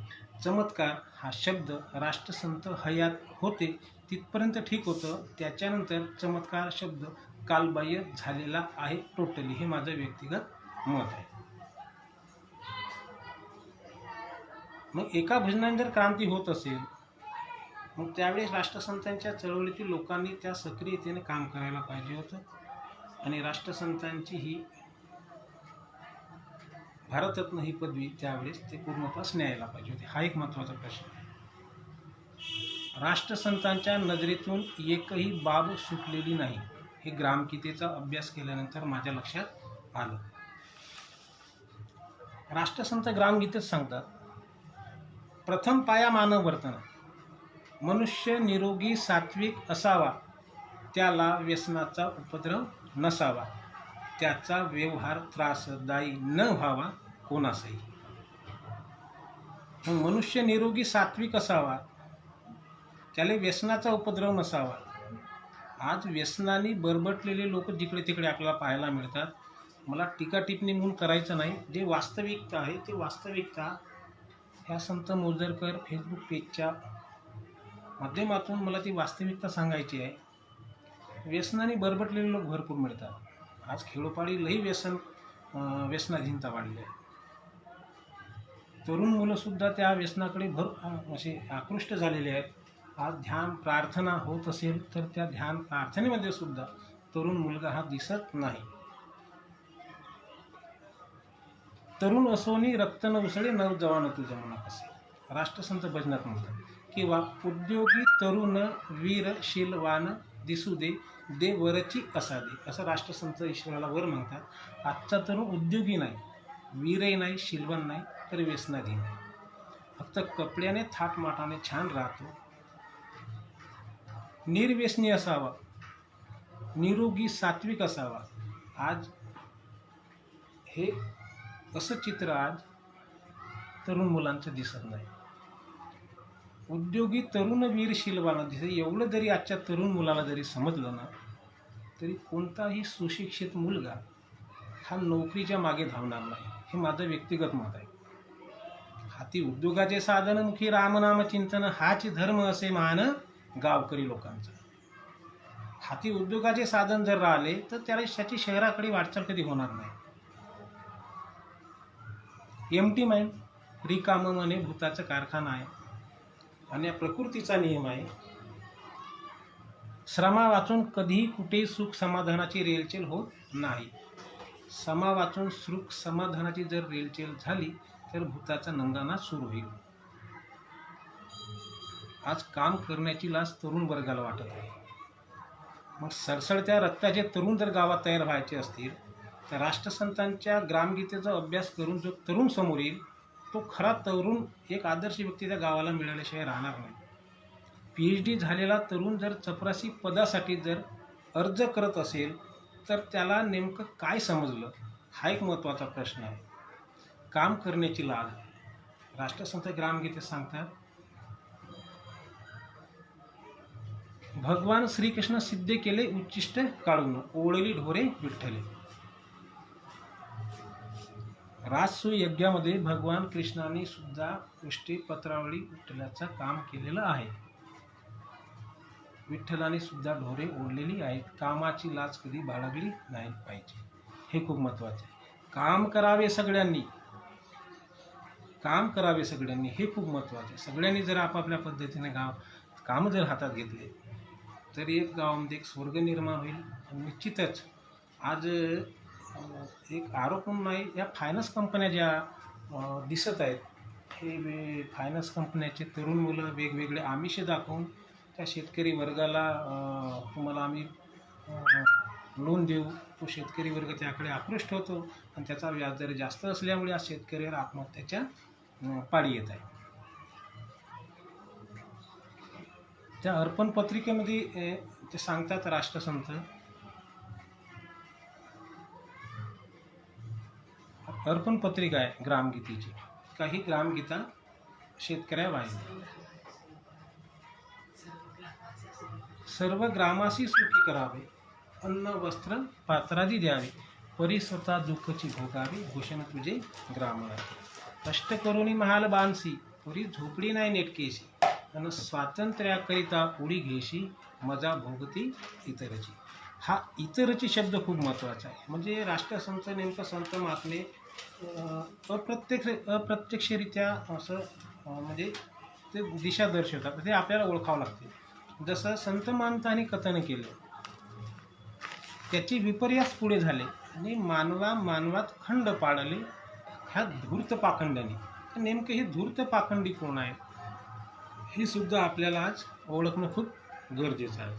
चमत्कार हा शब्द राष्ट्रसंत हयात होते तिथपर्यंत ठीक होतं, त्याच्यानंतर चमत्कार शब्द कालबाह्य झालेला आहे टोटली. हे माझं व्यक्तिगत मत आहे. मग एका भजनाने जर क्रांती होत असेल, मग त्यावेळेस राष्ट्रसंतांच्या चळवळीतील लोकांनी त्या सक्रियतेने काम करायला पाहिजे होतं आणि राष्ट्रसंतांची ही भारतरत्न ही पदवी त्यावेळेस ते पूर्णत्वास न्यायला पाहिजे होती. हा एक महत्त्वाचा प्रश्न आहे. राष्ट्रसंतांच्या नजरेतून एकही बाब सुटलेली नाही, हे ग्रामगीतेचा अभ्यास केल्यानंतर माझ्या लक्षात आलं. राष्ट्रसंत ग्रामगीतेत सांगतात, प्रथम पाया मानव वर्तन, मनुष्य निरोगी सात्विक असावा, त्याला व्यसनाचा उपद्रव नसावा, त्याचा व्यवहार त्रासदायी न व्हावा कोणासही. मनुष्य निरोगी सात्विक असावा, त्याला व्यसनाचा उपद्रव नसावा. आज व्यसनाने बरबटलेले लोक जिकडे तिकडे आपल्याला पाहायला मिळतात. मला टीका टिप्पणी म्हणून करायचं नाही, जे वास्तविकता आहे ते वास्तविकता ह्या संत मोजरकर फेसबुक पेजच्या माध्यमातून मला ती वास्तविकता सांगायची आहे. व्यसनाने बरबटलेले लोक भरपूर मिळतात. आज खेडोपाडी लई व्यसनाधीनता वाढली आहे. तरुण मुलंसुद्धा त्या व्यसनाकडे असे आकृष्ट झालेले आहेत. आज ध्यान प्रार्थना होत असेल तर त्या ध्यान प्रार्थनेमध्ये सुद्धा तरुण मुलगा हा दिसत नाही. तरुण असोनी रक्त न उसळे नवजवान तुझ्या मनात असे, राष्ट्रसंत भजनात म्हणतात. किंवा उद्योगी तरुण वीर शीलवान दिसू दे, दे वरची असादे, असं राष्ट्रसंत ईश्वराला वर म्हणतात. आजचा तरुण उद्योगी नाही, वीरही नाही, शीलवान नाही, तर व्यसनाधीन आहे. फक्त कपड्याने थाटमाटाने छान राहतो. निर्व्यसनी असावा, निरोगी सात्विक असावा. आज हे असं चित्र आज तरुण मुलांचं दिसत नाही. उद्योगी तरुण वीर शीलवान दिसत. एवढं जरी आजच्या तरुण मुलाला जरी समजलं ना, तरी कोणताही सुशिक्षित मुलगा हा नोकरीच्या मागे धावणार नाही, हे माझं व्यक्तिगत मत आहे. हाती उद्योगाचे साधन मुखी रामनाम चिंतन, हाच धर्म असे मान गावकरी लोकांचा. हाती उद्योगाचे साधन जर राहिले तर त्याची शहराकडे वाटचाल कधी होणार नाही. एमटी माइंड रिकामं मने भूताचा कारखाना आहे. आणि या प्रकृतीचा नियम आहे. श्रमा वाचून कधीही कुठेही सुख समाधानाची रेलचेल होत नाही. समा वाचून सुख समाधानाची जर रेलचेल झाली तर भूताचा नंगानाच सुरू होईल. आज काम करण्याची लाज तरुण वर्गाला वाटत आहे. मग सळसळत्या रक्ताचे तरुण जर गावात तयार व्हायचे असतील तर राष्ट्रसंतांच्या ग्रामगीतेचा अभ्यास करून जो तरुण समोर येईल तो खरा तरुण, एक आदर्श व्यक्ती त्या गावाला मिळाल्याशिवाय राहणार नाही. PhD झालेला तरुण जर चपरासी पदासाठी जर अर्ज करत असेल तर त्याला नेमकं काय समजलं, हा एक महत्त्वाचा प्रश्न आहे. काम करण्याची लाज. राष्ट्रसंत ग्रामगीतेत सांगतात, भगवान श्रीकृष्ण सिद्ध केले उच्चिष्ट काढून, ओळली ढोरे विठ्ठले. राजसूय यज्ञामध्ये भगवान कृष्णाने सुद्धा उष्टी पत्रावळी विठ्ठलाचं काम केलेलं आहे. विठ्ठलाने सुद्धा ढोरे ओढलेली आहेत. कामाची लाज कधी बाळगली नाही पाहिजे, हे खूप महत्त्वाचे आहे. काम करावे सगळ्यांनी, काम करावे सगळ्यांनी, हे खूप महत्त्वाचे आहे. सगळ्यांनी जर आपापल्या पद्धतीने काम जर हातात घेतले तर एक गावामध्ये एक स्वर्ग निर्माण होईल. आणि निश्चितच आज एक आरोप म्हणून नाही, या फायनान्स कंपन्या ज्या दिसत आहेत, हे फायनान्स कंपन्याचे तरुण मुलं वेगवेगळे आमिष दाखवून त्या शेतकरी वर्गाला तुम्हाला आम्ही लोन देऊ, तो शेतकरी वर्ग त्याकडे आकृष्ट होतो आणि त्याचा व्याजदर जास्त असल्यामुळे आज शेतकऱ्याला आत्महत्याच्या पाळी येत आहे. त्या अर्पण पत्रिकेमध्ये ते सांगतात राष्ट्रसंत, अर्पण पत्रिका आहे ग्रामगीतेची, काही ग्रामगीता शेतकऱ्या वाहिल्या. सर्व ग्रामासी सुखी करावे, अन्न वस्त्र पात्रादी द्यावे, परी स्वतः दुःखची भोगावी, भूषण तुझे ग्राम राखे. कष्ट करुणी महाल बांधसी, पुरी झोपडी नाही नेटकेशी, अन स्वातंत्र्याकरिता उडी घेशी, मजा भोगती इतरची. हा इतरची शब्द खूप महत्त्वाचा आहे. म्हणजे राष्ट्रसंत नेमकं संत महात्मे अप्रत्यक्षरित्या असं म्हणजे ते दिशा दर्शवतात, ते आपल्याला ओळखावं लागते. जसं संत महंतांनी कथन केले, त्याचे विपर्यास पुढे झाले आणि मानवात खंड पाडले ह्या धूर्त पाखंडाने. नेमकं हे धूर्त पाखंडी कोण आहे हे सुद्धा आपल्याला आज ओळखणं खूप गरजेचं आहे.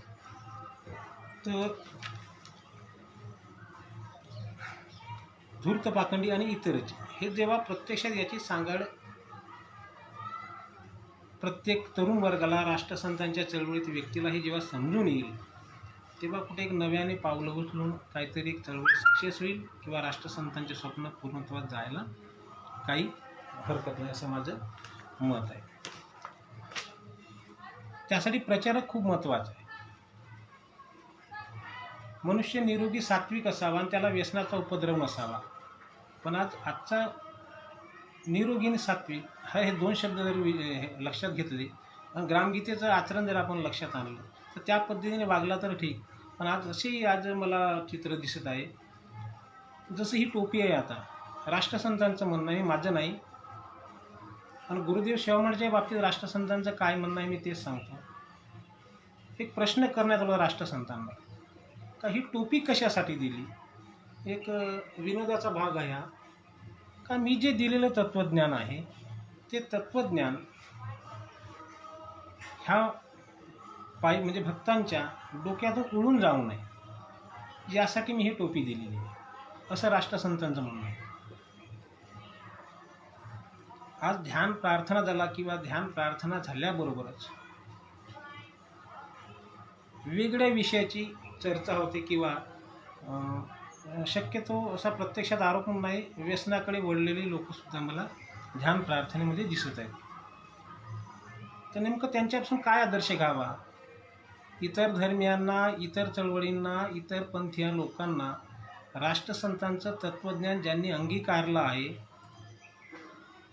तर धूर्त पाखंडी आणि इतरची हे जेव्हा प्रत्यक्षात याची सांगड प्रत्येक तरुण वर्गाला, राष्ट्रसंतांच्या चळवळीत व्यक्तीला हे जेव्हा समजून येईल तेव्हा कुठे एक नव्याने पावलं उचलून काहीतरी एक चळवळ सक्सेस होईल किंवा राष्ट्रसंतांचे स्वप्न पूर्णत्वात जायला काही हरकत नाही, असं माझं मत आहे. त्यासाठी प्रचारक खूप महत्त्वाचा आहे. मनुष्य निरोगी सात्विक असावा आणि त्याला व्यसनाचा उपद्रव नसावा. पण आजचा निरोगी आणि सात्विक हे दोन शब्द जर लक्षात घेतले आणि ग्रामगीतेचं आचरण जर आपण लक्षात आणलं तर त्या पद्धतीने वागला तर ठीक. पण आज मला चित्र दिसत आहे, जसं ही टोपी आहे आता राष्ट्रसंतांचं म्हणणं आहे, माझं नाही. आणि गुरुदेव शेवामठच्या बाबतीत राष्ट्रसंतांचं काय म्हणणं आहे मी तेच सांगतो. एक प्रश्न करण्यात आला राष्ट्रसंतांना का ही टोपी कशासाठी दिली. एक विनोदाचा भाग आहे हा, का मी जे दिलेलं तत्त्वज्ञान आहे ते तत्त्वज्ञान ह्या म्हणजे भक्तांच्या डोक्यातून उडून जाऊ नये यासाठी मी ही टोपी दिलेली आहे, असं राष्ट्रसंतांचं म्हणणं आहे. आज ध्यान प्रार्थना झाला किंवा ध्यान प्रार्थना झाल्याबरोबरच वेगळ्या विषयाची चर्चा होते किंवा शक्यतो असा प्रत्यक्षात आरोप नाही, व्यसनाकडे वळलेले लोकसुद्धा मला ध्यान प्रार्थनेमध्ये दिसत आहेत. तर नेमकं त्यांच्यापासून काय आदर्श घ्यावा. इतर धर्मियांना, इतर चळवळींना, इतर पंथीय लोकांना राष्ट्रसंतांचं तत्त्वज्ञान ज्यांनी अंगीकारलं आहे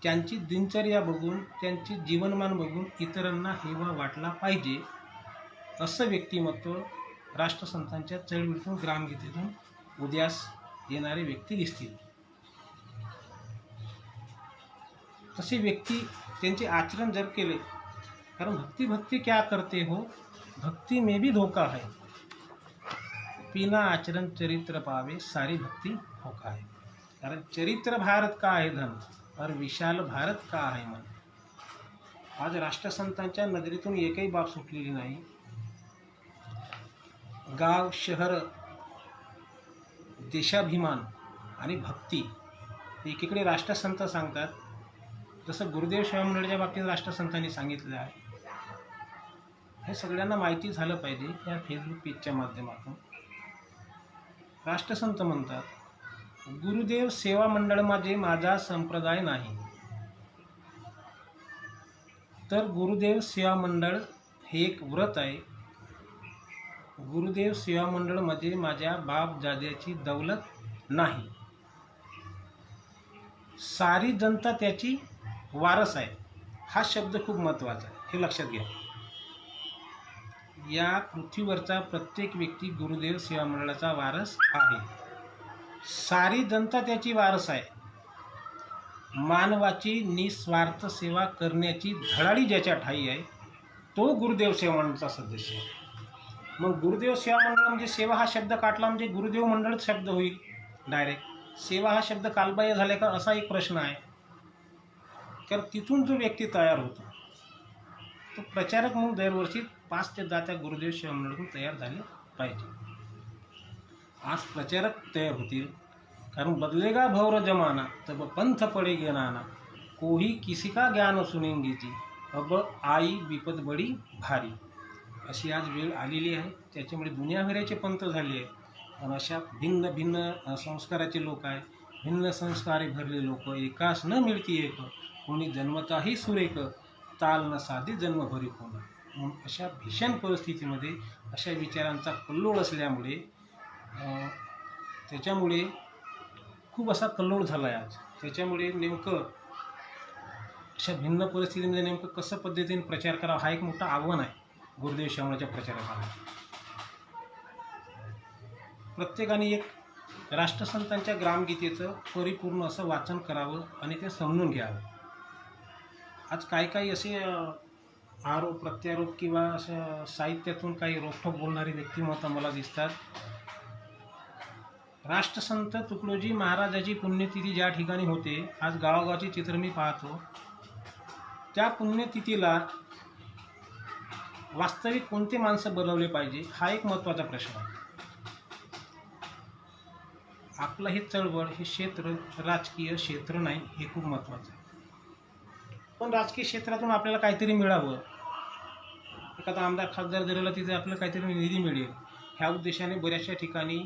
त्यांची दिनचर्या बघून, त्यांची जीवनमान बघून इतरांना हेवा वाटला पाहिजे, असं व्यक्तिमत्व राष्ट्रसंतांच्या चळवळीतून, ग्रामगीतेतून उदयास येणारे व्यक्ती दिसतील. तसे व्यक्ती त्यांचे आचरण जर केले, कारण भक्ति क्या करते हो, भक्ति में भी धोखा है, बिना आचरण चरित्र पावे सारी भक्ति धोखा है. कारण चरित्र भारत का आहे धन, और विशाल भारत का आहे मन. आज राष्ट्रसंतांच्या नजरेतून एकही बाब सुटलेली नाही. गाव, शहर, देशाभिमान आणि भक्ती एकीकडे राष्ट्रसंत सांगतात, जसं गुरुदेव सेवा मंडळाच्या बाबतीत राष्ट्रसंतांनी सांगितलं आहे. हे सगळ्यांना माहिती झालं पाहिजे या फेसबुक पेजच्या माध्यमातून. राष्ट्रसंत म्हणतात, गुरुदेव सेवा मंडळ माझे माझा संप्रदाय नाही, तर गुरुदेव सेवा मंडळ हे एक व्रत आहे. गुरुदेव सेवा मंडळ म्हणजे माझ्या बाप दाद्याची दौलत नाही, सारी जनता त्याची वारस आहे. हा शब्द खूप महत्त्वाचा आहे, हे लक्षात घ्या. या पृथ्वीवरचा प्रत्येक व्यक्ती गुरुदेव सेवा मंडळाचा वारस आहे. सारी जनता त्याची वारस आहे. मानवाची निस्वार्थ सेवा करण्याची धडाडी ज्याच्या ठाई आहे, तो गुरुदेव सेवा मंडळाचा सदस्य आहे. मग गुरुदेव सेवा मंडळ म्हणजे सेवा हा शब्द काढला म्हणजे गुरुदेव मंडळच शब्द होईल डायरेक्ट. सेवा हा शब्द कालबाह्य झाला का असा एक प्रश्न आहे. कारण तिथून जो व्यक्ती तयार होतो तो प्रचारक म्हणून दरवर्षी 5 ते 10 त्या गुरुदेव सेवा मंडळातून तयार झाले पाहिजे. आज प्रचारक तयार होतील, कारण बदलेगा भौर जमाना तब पंथ पडेगे नाना, कोही किसी का ज्ञान सुनेंगे जी, अब आई विपद बडी भारी. अशी आज वेळ आलेली आहे. त्याच्यामुळे दुनियाभराचे पंथ झाले आहे. आणि अशा भिन्न भिन्न संस्काराचे लोक आहे, भिन्न संस्कारे भरले लोक, एकास न मिळती एक, कोणी जन्मताही सुरेख, ताल न साधे जन्मभरी कोण. म्हणून अशा भीषण परिस्थितीमध्ये अशा विचारांचा कल्लोळ असल्यामुळे त्याच्यामुळे खूप असा कल्लोळ झाला आहे आज. त्याच्यामुळे नेमकं अशा भिन्न परिस्थितीमध्ये नेमकं कसं पद्धतीने प्रचार करावा हा एक मोठं आव्हान आहे गुरुदेव सेवा मंडळाच्या प्रचारकांना. प्रत्येकाने एक राष्ट्रसंतांच्या ग्रामगीतेचं परिपूर्ण असं वाचन करावं आणि ते समजून घ्यावं. आज काही असे आरोप प्रत्यारोप किंवा असं साहित्यातून काही रोखठोक बोलणारी व्यक्तिमत्व मला दिसतात. राष्ट्रसंत तुकडोजी महाराजाची पुण्यतिथी ज्या ठिकाणी होते, आज गावागावची चित्र मी पाहतो, त्या पुण्यतिथीला वास्तविक कोणते माणसं बोलवले पाहिजे हा एक महत्त्वाचा प्रश्न आहे. आपलं हे चळवळ, हे क्षेत्र राजकीय क्षेत्र नाही, हे खूप महत्त्वाचं आहे. पण राजकीय क्षेत्रातून आपल्याला काहीतरी मिळावं, एखादा आमदार खासदार दिलेला तिथे आपल्याला काहीतरी निधी मिळेल, ह्या उद्देशाने बऱ्याचशा ठिकाणी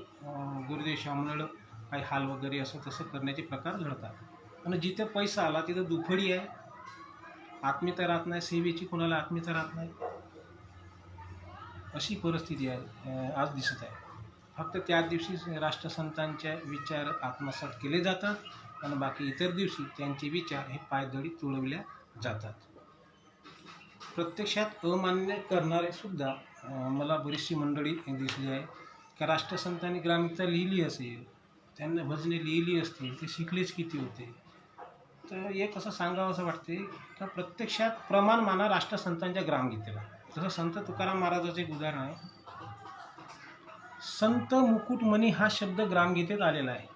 गुरुदेव सेवा मंडळ काही हाल वगैरे असं तसं करण्याचे प्रकार घडतात. आणि जिथे पैसा आला तिथं दुफडी आहे, आत्मीयता राहत नाही, सेवेची कोणाला आत्मीयता राहत नाही, अशी परिस्थिती आहे आज दिसत आहे. फक्त त्याच दिवशी राष्ट्रसंतांचे विचार आत्मसात केले जातात आणि बाकी इतर दिवशी त्यांचे विचार हे पायदळी तुळवल्या जातात. प्रत्यक्षात अमान्य करणारे सुद्धा मला बरीचशी मंडळी दिसली आहे. का राष्ट्रसंतांनी ग्रामगीता लिहिली असेल, त्यांना भजने लिहिली असतील, ते शिकलेच किती होते. तर एक असं सांगावं असं वाटते का प्रत्यक्षात प्रमाण माना राष्ट्रसंतांच्या ग्रामगीतेला. जसं संत तुकाराम महाराजाचं एक उदाहरण आहे. संत मुकुटमणी हा शब्द ग्रामगीतेत आलेला आहे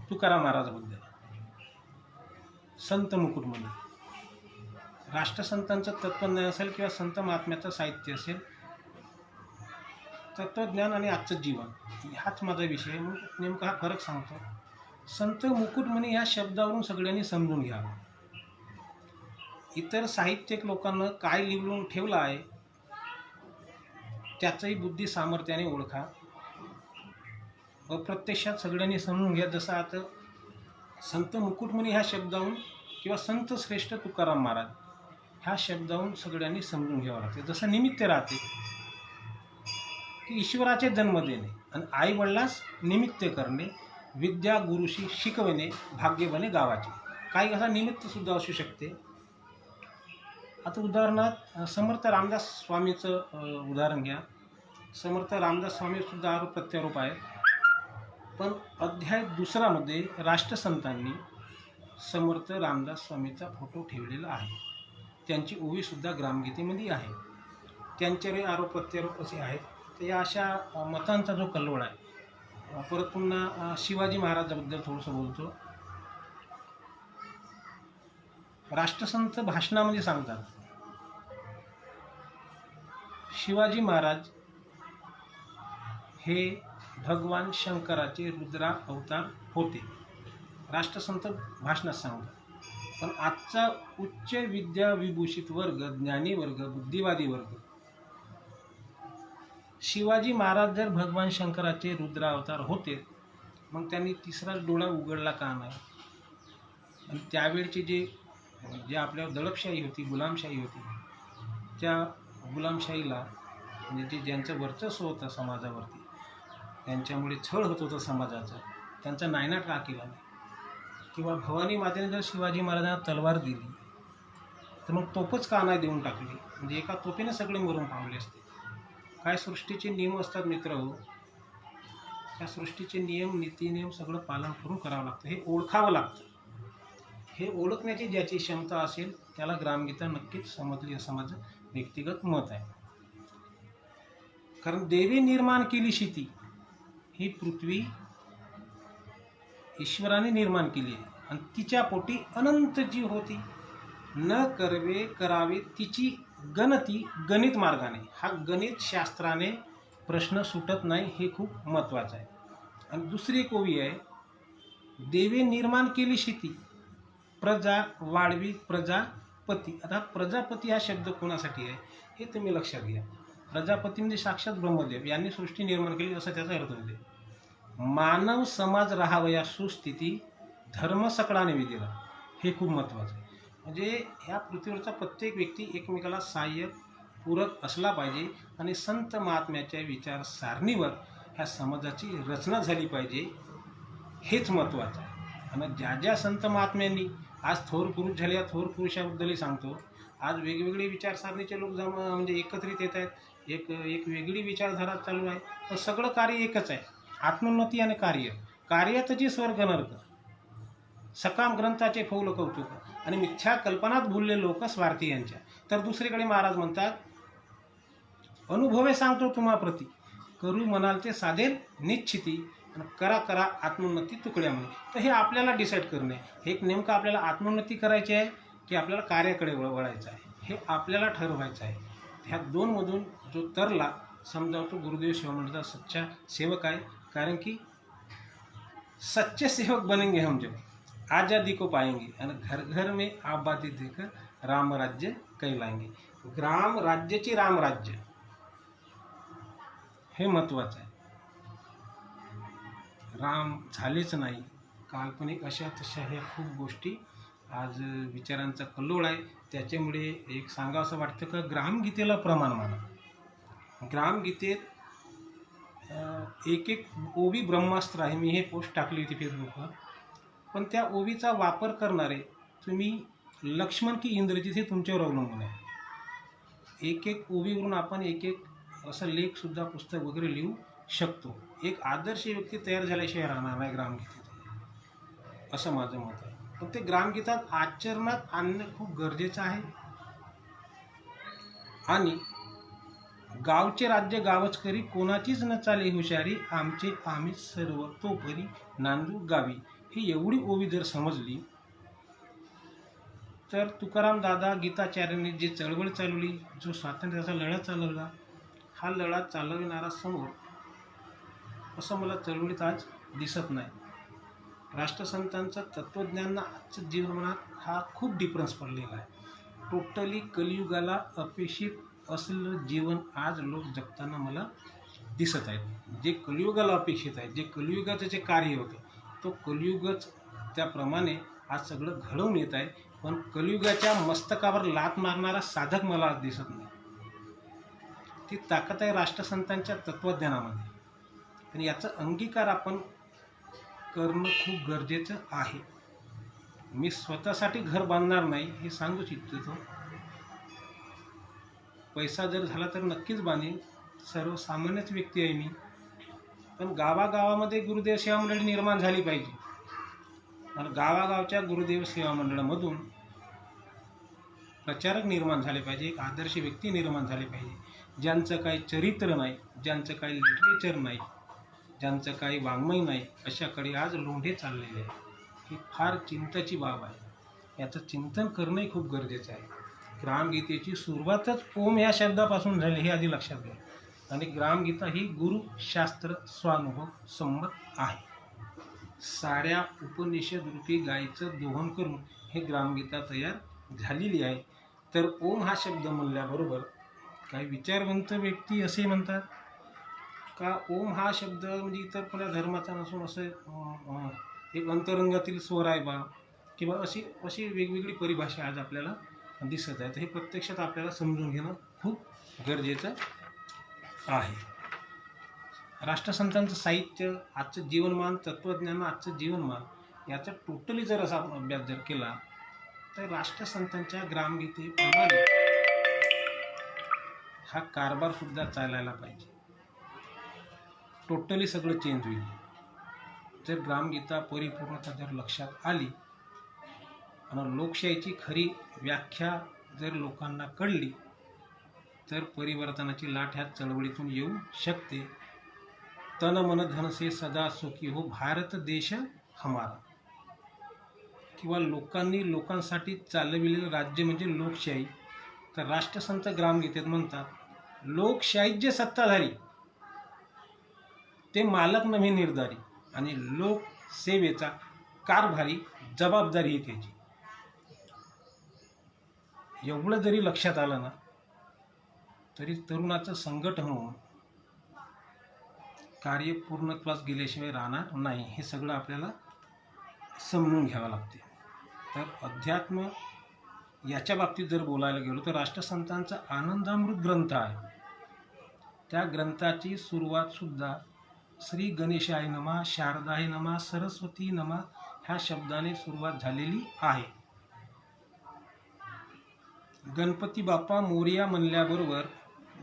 तुकाराम महाराजाबद्दल. संत मुकुटमणी राष्ट्रसंतांचं तत्वज्ञान असेल किंवा संत महात्म्याचं साहित्य असेल, तत्वज्ञान आणि आजचं जीवन हाच माझा विषय. मग नेमका हा फरक सांगतो. संत मुकुटमणी या शब्दावरून सगळ्यांनी समजून घ्यावं. इतर साहित्यिक लोकांना काय लिहून ठेवलं आहे त्याचंही बुद्धी सामर्थ्याने ओळखा. अप्रत्यक्षात सगळ्यांनी समजून घ्या. जसं आता संत मुकुटमणी ह्या शब्दावरून किंवा संत श्रेष्ठ तुकाराम महाराज ह्या शब्दावरून सगळ्यांनी समजून घ्यावं लागते. जसं निमित्त राहते की ईश्वराचे जन्म देणे आणि आईवडिलास निमित्त करणे, विद्या गुरुशी शिकवणे, भाग्य बने गावाचे. काही असा निमित्तसुद्धा असू शकते. आता उदाहरणार्थ समर्थ रामदास स्वामीचं उदाहरण घ्या. समर्थ रामदास स्वामीसुद्धा आरोप प्रत्यारोप आहेत. पण अध्याय 2 मध्ये राष्ट्रसंतांनी समर्थ रामदास स्वामीचा फोटो ठेवलेला आहे. त्यांची ओवीसुद्धा ग्रामगीतेमध्ये आहे. त्यांच्यावरही आरोप प्रत्यारोप असे आहेत. तर या अशा मतांचा जो कल्लोळ आहे. परत पुन्हा शिवाजी महाराजाबद्दल थोडंसं बोलतो. राष्ट्रसंत भाषणामध्ये सांगतात, शिवाजी महाराज हे भगवान शंकराचे रुद्रा अवतार होते. राष्ट्रसंत भाषणात सांगतात. पण आजचा उच्च विद्या विभूषित वर्ग, ज्ञानी वर्ग, बुद्धिवादी वर्ग, शिवाजी महाराज जर भगवान शंकराचे रुद्रा अवतार होते, मग त्यांनी तिसराच डोळा उघडला का नाही? आणि त्यावेळचे जे आपल्यावर दडपशाही होती, गुलामशाही होती, त्या गुलामशाहीला म्हणजे ज्यांचं वर्चस्व होतं समाजावरती, त्यांच्यामुळे छळ होत होता समाजाचा, त्यांचा नायनाट का केला नाही? किंवा भवानी मातेने जर शिवाजी महाराजांना तलवार दिली तर मग तोफच का नाही देऊन टाकली? म्हणजे एका तोफेने सगळे मरून पावले असते. काय सृष्टीचे नियम असतात मित्र हो. त्या सृष्टीचे नियम, नीतिनियम सगळं पालन करून करावं लागतं. हे ओळखावं लागतं. हे ओळखण्याची ज्याची क्षमता असेल त्याला ग्रामगीता नक्कीच समजली असं माझं व्यक्तिगत मत आहे. कारण देवी निर्माण केली शिती, ही पृथ्वी ईश्वराने निर्माण केली आहे आणि तिच्या पोटी अनंत जीव होती. न करवे करावे तिची गणती गणित मार्गाने. हा गणित शास्त्राने प्रश्न सुटत नाही, हे खूप महत्त्वाचं आहे. आणि दुसरी एक ओवी आहे, देवी निर्माण केली शिती, प्रजा वाढवी प्रजापती. आता प्रजापती हा शब्द कोणासाठी आहे हे तुम्ही लक्षात घ्या. प्रजापती म्हणजे साक्षात ब्रह्मदेव यांनी सृष्टी निर्माण केली असं त्याचा अर्थ होते. मानव समाज राहावया सुस्थिती, धर्म सकळाने विधीला. हे खूप महत्त्वाचं आहे. म्हणजे ह्या पृथ्वीवरचा प्रत्येक व्यक्ती एकमेकाला सहाय्यक पूरक असला पाहिजे आणि संत महात्म्याच्या विचारसारणीवर ह्या समाजाची रचना झाली पाहिजे, हेच महत्त्वाचं आहे. आणि ज्या ज्या संत महात्म्यांनी आज थोर पुरुष झाले, या थोर पुरुषाबद्दलही सांगतो. आज वेगवेगळे विचारसारणीचे लोक म्हणजे एकत्रित येत आहेत. एक वेगळी विचारधारा चालू आहे. पण सगळं कार्य एकच आहे, आत्मोन्नती आणि कार्यातची स्वर्ग नरक, सकाम ग्रंथाचे फौल कौतुक आणि मिथ्या कल्पनात भुलले लोक स्वार्थी यांच्या. तर दुसरीकडे महाराज म्हणतात, अनुभवे सांगतो तुम्हा प्रती, करू म्हणाल ते साधेल निश्चिती आणि करा आत्मोन्नती तुकड्या म्हणे. तर हे आपल्याला डिसाईड करणे, हे नेमकं आपल्याला आत्मोन्नती करायची आहे की आपल्याला कार्याकडे वळायचं आहे, हे आपल्याला ठरवायचं आहे. ह्या दोनमधून जो तरला समजावतो गुरुदेव शिवामंडळचा सच्चा सेवक आहे. कारण की सच्चे सेवक बनेंगे हम जब आज़ादी को पाएंगे आणि घर घर में आबादी देकर रामराज्य कहलाएंगे. ग्राम राज्याची रामराज्य हे महत्त्वाचं आहे. राम झालेच नाही, काल्पनिक अशा तशा ह्या खूप गोष्टी आज विचारांचा कल्लोळ आहे. त्याच्यामुळे एक सांगावंसं वाटतं का ग्रामगीतेला प्रमाण माना. ग्रामगीतेत एक ओवी ब्रह्मास्त्र आहे. मी हे पोस्ट टाकली होती फेसबुकवर. पण त्या ओवीचा वापर करणारे तुम्ही लक्ष्मण की इंद्रजित हे तुमच्यावर अवलंबून आहे. एक ओवीवरून आपण एक असं लेखसुद्धा पुस्तक वगैरे लिहू शकतो. एक आदर्श व्यक्ती तयार झाल्याशिवाय राहणार नाही ग्रामगीतेत, असं माझं मत आहे. पण ते ग्रामगीतात आचरणात आणणं खूप गरजेचं आहे. आणि गावचे राज्य गावच करी, कोणाचीच न चाले हुशारी, आमचे आम्ही सर्व तो परी नांदू गावी. ही एवढी ओवी जर समजली तर तुकाराम दादा गीताचार्यांनी जी चळवळ चालवली, जो स्वातंत्र्याचा लढा चालवला, हा लढा चालविणारा समोर असं मला चळवळीत आज दिसत नाही. राष्ट्रसंतांचं तत्त्वज्ञान आजच्या जीवनात हा खूप डिफरन्स पडलेला आहे. टोटली कलियुगाला अपेक्षित असलेलं जीवन आज लोक जगताना मला दिसत आहेत. जे कलियुगाला अपेक्षित आहे, जे कलियुगाचं जे कार्य होतं, तो कलियुगच त्याप्रमाणे आज सगळं घडवून येत आहे. पण कलियुगाच्या मस्तकावर लात मारणारा साधक मला आज दिसत नाही. ती ताकद आहे राष्ट्रसंतांच्या तत्त्वज्ञानामध्ये. पण याचा अंगीकार आपण करणं खूप गरजेचं आहे. मी स्वतःसाठी घर बांधणार नाही हे सांगूच इच्छितो. पैसा जर झाला तर नक्कीच बांधेन, सर्वसामान्यच व्यक्ती आहे मी. पण गावागावामध्ये गुरुदेव सेवा मंडळी निर्माण झाली पाहिजे. आणि गावागावच्या गुरुदेव सेवा मंडळामधून प्रचारक निर्माण झाले पाहिजे, एक आदर्श व्यक्ती निर्माण झाले पाहिजे, ज्यांचं काही चरित्र नाही, ज्यांचं काही लिटरेचर नाही, ज्यांचं काही वाङ्मय नाही, अशाकडे आज लोंढे चाललेले आहे. ही फार चिंताची बाब आहे. याचं चिंतन करणंही खूप गरजेचं आहे. ग्रामगीतेची सुरुवातच ओम या शब्दापासून झाली हे आधी लक्षात घ्या. आणि ग्रामगीता ही गुरुशास्त्र स्वानुभव संमत आहे. साऱ्या उपनिषद रूपी गायीचं दोहन करून हे ग्रामगीता तयार झालेली आहे. तर ओम हा शब्द म्हणल्याबरोबर काही विचारवंत व्यक्ती असे म्हणतात का ओम हा शब्द म्हणजे इतर कोणत्या धर्माचा नसून असं एक अंतरंगातील स्वर आहे बा, किंवा अशी अशी वेगवेगळी परिभाषा आज आपल्याला दिसत आहे. तर हे प्रत्यक्षात आपल्याला समजून घेणं खूप गरजेचं आहे. राष्ट्रसंतांचं साहित्य, आजचं जीवनमान, तत्त्वज्ञान, आजचं जीवनमान याचा टोटली जर असा अभ्यास जर केला तर राष्ट्रसंतांच्या ग्रामगीतेप्रमाणे हा कारभार सुद्धा चालायला पाहिजे. टोटली सगळं चेंज होईल. जर ग्रामगीता परिपूर्णता जर लक्षात आली आणि लोकशाहीची खरी व्याख्या जर लोकांना कळली तर परिवर्तनाची लाट ह्या चळवळीतून येऊ शकते. तन मन धन से सदा सुखी हो भारत देश हमारा. किंवा लोकांनी लोकांसाठी चालविलेलं राज्य म्हणजे लोकशाही. तर राष्ट्रसंत ग्रामगीतेत म्हणतात लोकशाहीत जे सत्ताधारी ते मालक नव्हे निर्धारी, आणि लोकसेवेचा कारभारी जबाबदारी ही त्याची. एवढं जरी लक्षात आलं ना तरी तरुणाचं संघटन होऊन कार्य पूर्णत्वास गेल्याशिवाय राहणार नाही. हे सगळं आपल्याला समजून घ्यावं लागते. तर अध्यात्म याच्या बाबतीत जर बोलायला गेलो तर राष्ट्रसंतांचा आनंदामृत ग्रंथ आहे. त्या ग्रंथाची सुरुवातसुद्धा श्री गणेशाय नमः, शारदाय नमः, सरस्वती नमः ह्या शब्दाने सुरुवात झालेली आहे. गणपती बाप्पा मोरया म्हणल्याबरोबर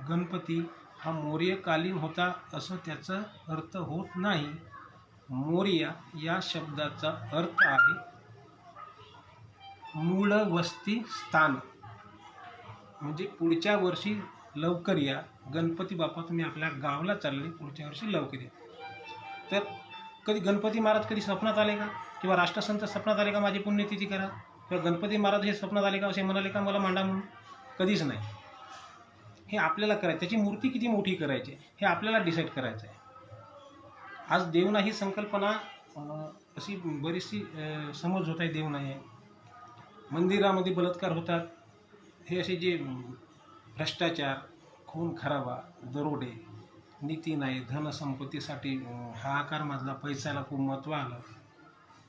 गणपती हा मोर्यकालीन होता असं त्याचा अर्थ होत नाही. मोरया या शब्दाचा अर्थ आहे मूळ वस्ती स्थान. म्हणजे पुढच्या वर्षी लवकर या, गणपती बाप्पा तुम्ही आपल्या गावाला चालले, पुढच्या वर्षी लवकर या. तर कधी गणपती महाराज कधी स्वप्नात आले का, किंवा राष्ट्रसंत स्वप्नात आले का माझी पुण्यतिथी करा, किंवा गणपती महाराज हे स्वप्नात आले का असे म्हणाले का मला मांडा म्हणून? कधीच नाही. हे आपल्याला करायचं. त्याची मूर्ती किती मोठी करायची हे आपल्याला डिसाईड करायचं आहे. आज देवना ही संकल्पना अशी बरीचशी समज होत आहे. देव नाही आहे, मंदिरामध्ये बलात्कार होतात, हे असे जे भ्रष्टाचार, खून खराबा, दरोडे, नीती नाही, धनसंपत्तीसाठी हाहाकार माजला, पैशाला खूप महत्त्व आलं.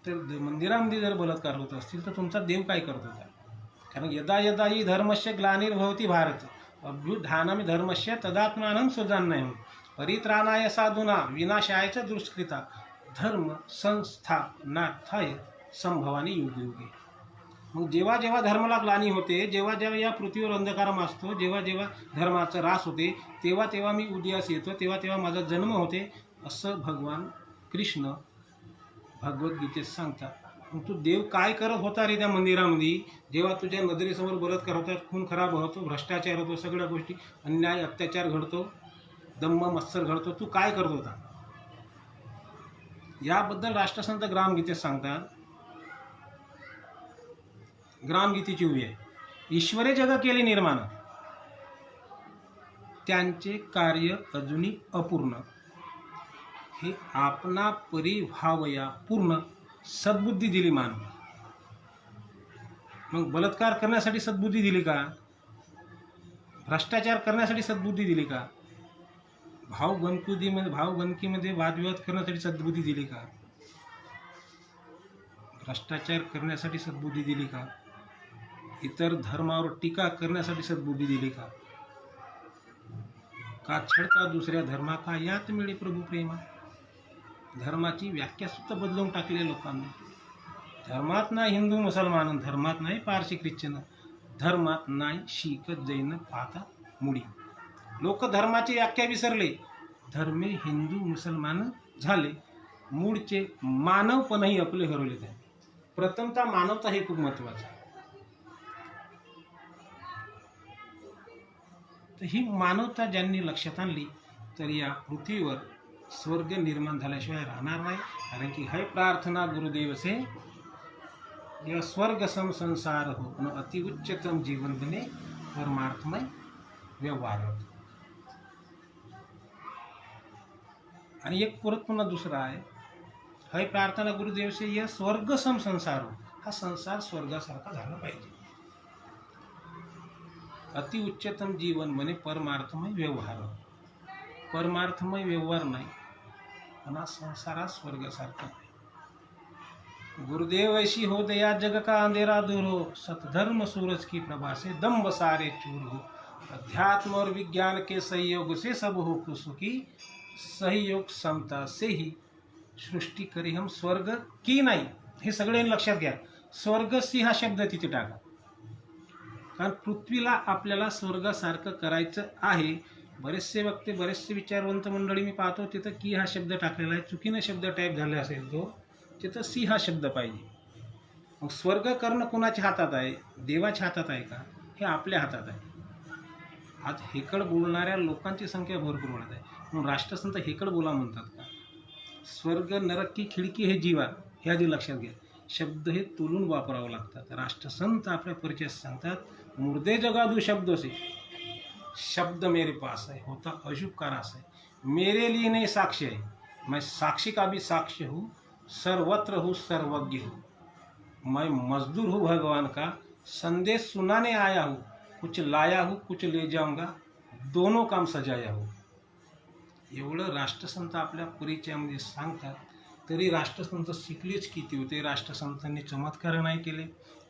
तर मंदिरामध्ये जर बलात्कार होत असतील तर तुमचा देव काय करत होता? कारण यदा यदा ही धर्मस्य ग्लानिर्भवती भारत अभ्युत्थानम् धर्मस्य तदात्मानं सुजानयम् परित्राणाय साधूना विनाशाय च दुष्कृता धर्म संस्थापनार्थाय संभवानी युगे युगे. मग जेव्हा जेव्हा धर्माला ग्लानी होते, जेव्हा जेव्हा या पृथ्वीवर अंधकार मासतो, जेव्हा जेव्हा धर्माचा ऱ्हास होते, तेव्हा तेव्हा मी उदयास येतो, तेव्हा तेव्हा माझा जन्म होते, असं भगवान कृष्ण भगवद्गीतेत सांगतात. मग तू देव काय करत होता रे त्या मंदिरामध्ये, जेव्हा तुझ्या नजरेसमोर बलात्कार होतात, खून खराब होतो, भ्रष्टाचार होतो, सगळ्या गोष्टी अन्याय अत्याचार घडतो, दम्म मत्सर घडतो, तू काय करत होता? याबद्दल राष्ट्रसंत ग्रामगीतेत सांगतात. ग्रामगीतेची उभी आहे. ईश्वरे जग केले निर्माण, त्यांचे कार्य अजूनही अपूर्ण, हे आपणा परिभावया पूर्ण सद्बुद्धी दिली मानव. मग बलात्कार करण्यासाठी सद्बुद्धी दिली का? भ्रष्टाचार करण्यासाठी सद्बुद्धी दिली का? भावबंदकीमध्ये वादविवाद करण्यासाठी सद्बुद्धी दिली का? भ्रष्टाचार करण्यासाठी सद्बुद्धी दिली का? इतर धर्मावर टीका करण्यासाठी सद्बुद्धी दिली का? का छळता दुसऱ्या धर्मा का यात मिळे प्रभू प्रेमा. धर्माची व्याख्या सुद्धा बदलून टाकली लोकांनी. धर्मात नाही हिंदू मुसलमान, धर्मात नाही पारसी ख्रिश्चन, धर्मात नाही शीख जैन पाहता मुडी. लोक धर्माची व्याख्या विसरले, धर्मे हिंदू मुसलमान झाले, मूळचे मानवपणही आपले हरवले. प्रथमतः मानवता हे खूप महत्वाचं आहे. तर ही मानवता ज्यांनी लक्षात आणली तर या पृथ्वीवर स्वर्ग निर्माण झाल्याशिवाय राहणार नाही. कारण की है प्रार्थना गुरुदेव से यह स्वर्ग सम संसार हो न अति उच्चतम जीवन बने परमार्थमय व्यवहार हो. आणि एक परत पुन्हा दुसरा आहे, है प्रार्थना गुरुदेव से यह स्वर्ग सम संसार हो. हा संसार स्वर्गासारखा झाला पाहिजे. अति उच्चतम जीवन बने परमार्थमय व्यवहार हो. परमार्थमय व्यवहार नाही आणि हा संसारात स्वर्गासारखा नाही. गुरुदेव ऐसी हो दया जग का अंधेरा दूर हो. सतधर्म सूरज की प्रभा से दम्भ सारे चूर हो. अध्यात्म और विज्ञान के सहयोग से सब हो सुखी. सहयोग समता से ही सृष्टी करी हम स्वर्ग की नाही. हे सगळे लक्षात घ्या. स्वर्ग सी हा शब्द तिथे टाका. कारण पृथ्वीला आपल्याला स्वर्गासारखं करायचं आहे. बरेचसे वक्ते बरेचसे विचारवंत मंडळी मी पाहतो तिथं की हा शब्द टाकलेला आहे. चुकीनं शब्द टाईप झाला असेल तो, तिथं सी हा शब्द पाहिजे. मग स्वर्ग करणं कुणाच्या हातात आहे? देवाच्या हातात आहे का? हे आपल्या हातात आहे. आज हेकड बोलणाऱ्या लोकांची संख्या भरपूर वाढत आहे. म्हणून राष्ट्रसंत हेकड बोला म्हणतात का? स्वर्ग नरक की खिडकी हे जीवा, हे आधी लक्षात घ्या. शब्द हे तुलून वापरावं लागतात. राष्ट्रसंत आपल्या परिचयात सांगतात, मुर्दे जगादू शब्दों से, शब्द मेरे पास है होता अशुभ का रास है. मेरे लिए नहीं साक्ष्य है, मैं साक्षी का भी साक्ष्य हूँ. सर्वत्र हूँ सर्वज्ञ हूँ. मैं मजदूर हूँ भगवान का, संदेश सुनाने आया हूँ. कुछ लाया हूँ कुछ ले जाऊंगा, दोनों काम सजाया हूँ. एवढं राष्ट्रसंत आपल्या परिचयामध्ये सांगतात. तरी राष्ट्रसंत शिकलेच किती होते. राष्ट्रसंतांनी चमत्कार नाही केले.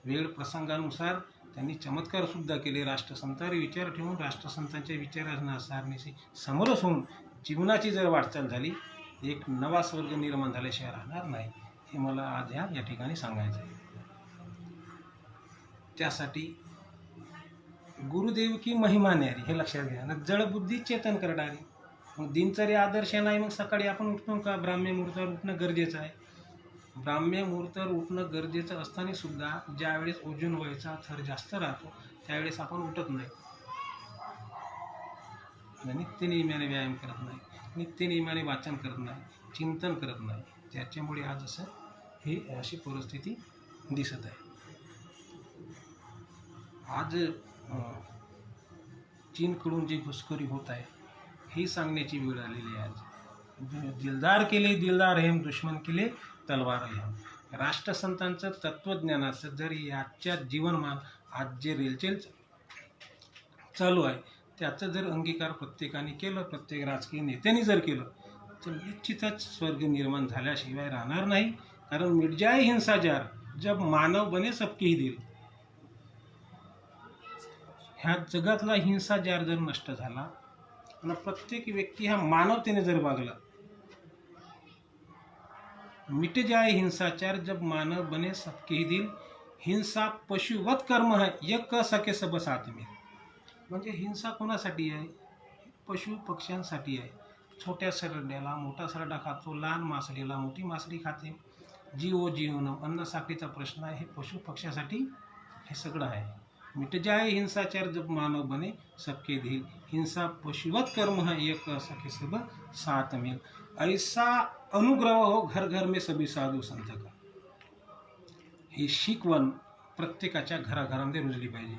वेळ प्रसंगानुसार त्यांनी चमत्कार सुद्धा केले. राष्ट्रसंतांवर विचार ठेवून राष्ट्रसंतांच्या विचारांसारशी समरस होऊन जीवनाची जर वाटचाल झाली, एक नवा स्वर्ग निर्माण झाल्याशिवाय राहणार नाही. हे मला आज या ठिकाणी सांगायचं आहे. त्यासाठी गुरुदेव की महिमा न्यारी हे लक्षात घ्या. ना जडबुद्धी चेतन करणारी. मग दिनचर्या आदर्श नाही. मग सकाळी आपण उठतो का? ब्राह्म्य मुहूर्तावर उठणं गरजेचं आहे. ब्राह्म्य मुहूर्तावर उठणं गरजेचं असताना सुद्धा ज्यावेळेस ओजोन व्हायचा थर जास्त राहतो त्यावेळेस आपण उठत नाही. नित्यनियमाने व्यायाम करत नाही, नित्यनियमाने वाचन करत नाही, चिंतन करत नाही. त्याच्यामुळे आज असं ही अशी परिस्थिती दिसत आहे. आज चीनकडून जी घुसखोरी होत आहे ही सांगण्याची वेळ आलेली आहे. आज दिलदार केले दिलदार हेम, दुश्मन केले तलवार हेम. राष्ट्रसंतांचं तत्त्वज्ञानाचं जर याच्या जीवनमान आज जे रेलचेल चालू आहे त्याचं जर अंगीकार प्रत्येकाने केलं, प्रत्येक राजकीय नेत्यांनी जर केलं तर निश्चितच स्वर्ग निर्माण झाल्याशिवाय राहणार नाही. कारण मिट जाए हिंसाचार जब मानव बने सबकी दिल. ह्या जगातला हिंसाचार जर नष्ट झाला आणि प्रत्येक व्यक्ती हा मानवतेने जर वागला, मिट जाए हिंसाचार जब मानव बने सबके दिल. हिंसा पशुवत कर्म है ये क सके सब साथ में. म्हणजे हिंसा कोणासाठी आहे? पशु पक्ष्यांसाठी आहे. छोट्या सरड्याला मोठा सरडा खातो, लहान मासळीला मोठी मासळी खाते. जीवो जीवन अन्न साखळीचा प्रश्न आहे. हे पशु पक्ष्यासाठी हे सगळं आहे. मिट जाए हिंसाचार जब मानव बने सबके दिल. हिंसा पशुवत कर्म है ये क सके सब साथ में. ऐसा अनुग्रह हो घर घर में सभी साधू संत का. ही शिकवण प्रत्येकाच्या घराघरामध्ये रुजली पाहिजे.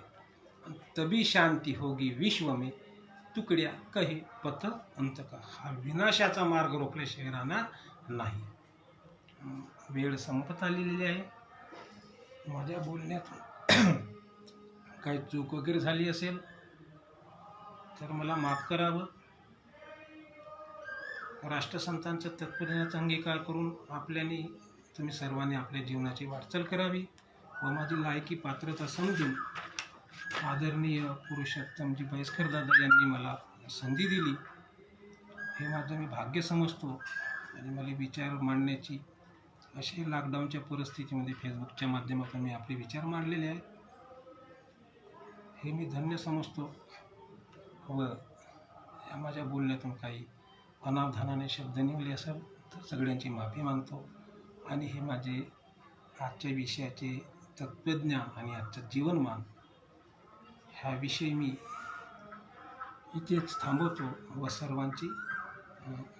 तभी शांती होगी विश्व में तुकड्या कहे पथ अंत का. हा विनाशाचा मार्ग रोखल्याशिवाय राहणार नाही. वेळ संपत आलेली आहे. माझ्या बोलण्यातून काही चूक वगैरे झाली असेल तर मला माफ करावं. राष्ट्रसंतांचं तत्त्वज्ञानाचा अंगीकार करून आपल्याने तुम्ही सर्वांनी आपल्या जीवनाची वाटचाल करावी व माझी लायकी पात्रता समजून आदरणीय पुरुषोत्तमजी बैसकर दादा यांनी मला संधी दिली हे माझं मी भाग्य समजतो. आणि मला विचार मांडण्याची अशी लॉकडाऊनच्या परिस्थितीमध्ये फेसबुकच्या माध्यमातून मी आपले विचार मांडलेले आहेत हे मी धन्य समजतो. व या माझ्या बोलण्यातून काही अनावधानाने शब्द निघाले असेल तर सगळ्यांची माफी मागतो. आणि हे माझे आजच्या विषयाचे तत्त्वज्ञान आणि आजचं जीवनमान ह्याविषयी मी इथेच थांबवतो व सर्वांची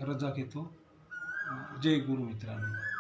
रजा घेतो. जय गुरु मित्रांनो.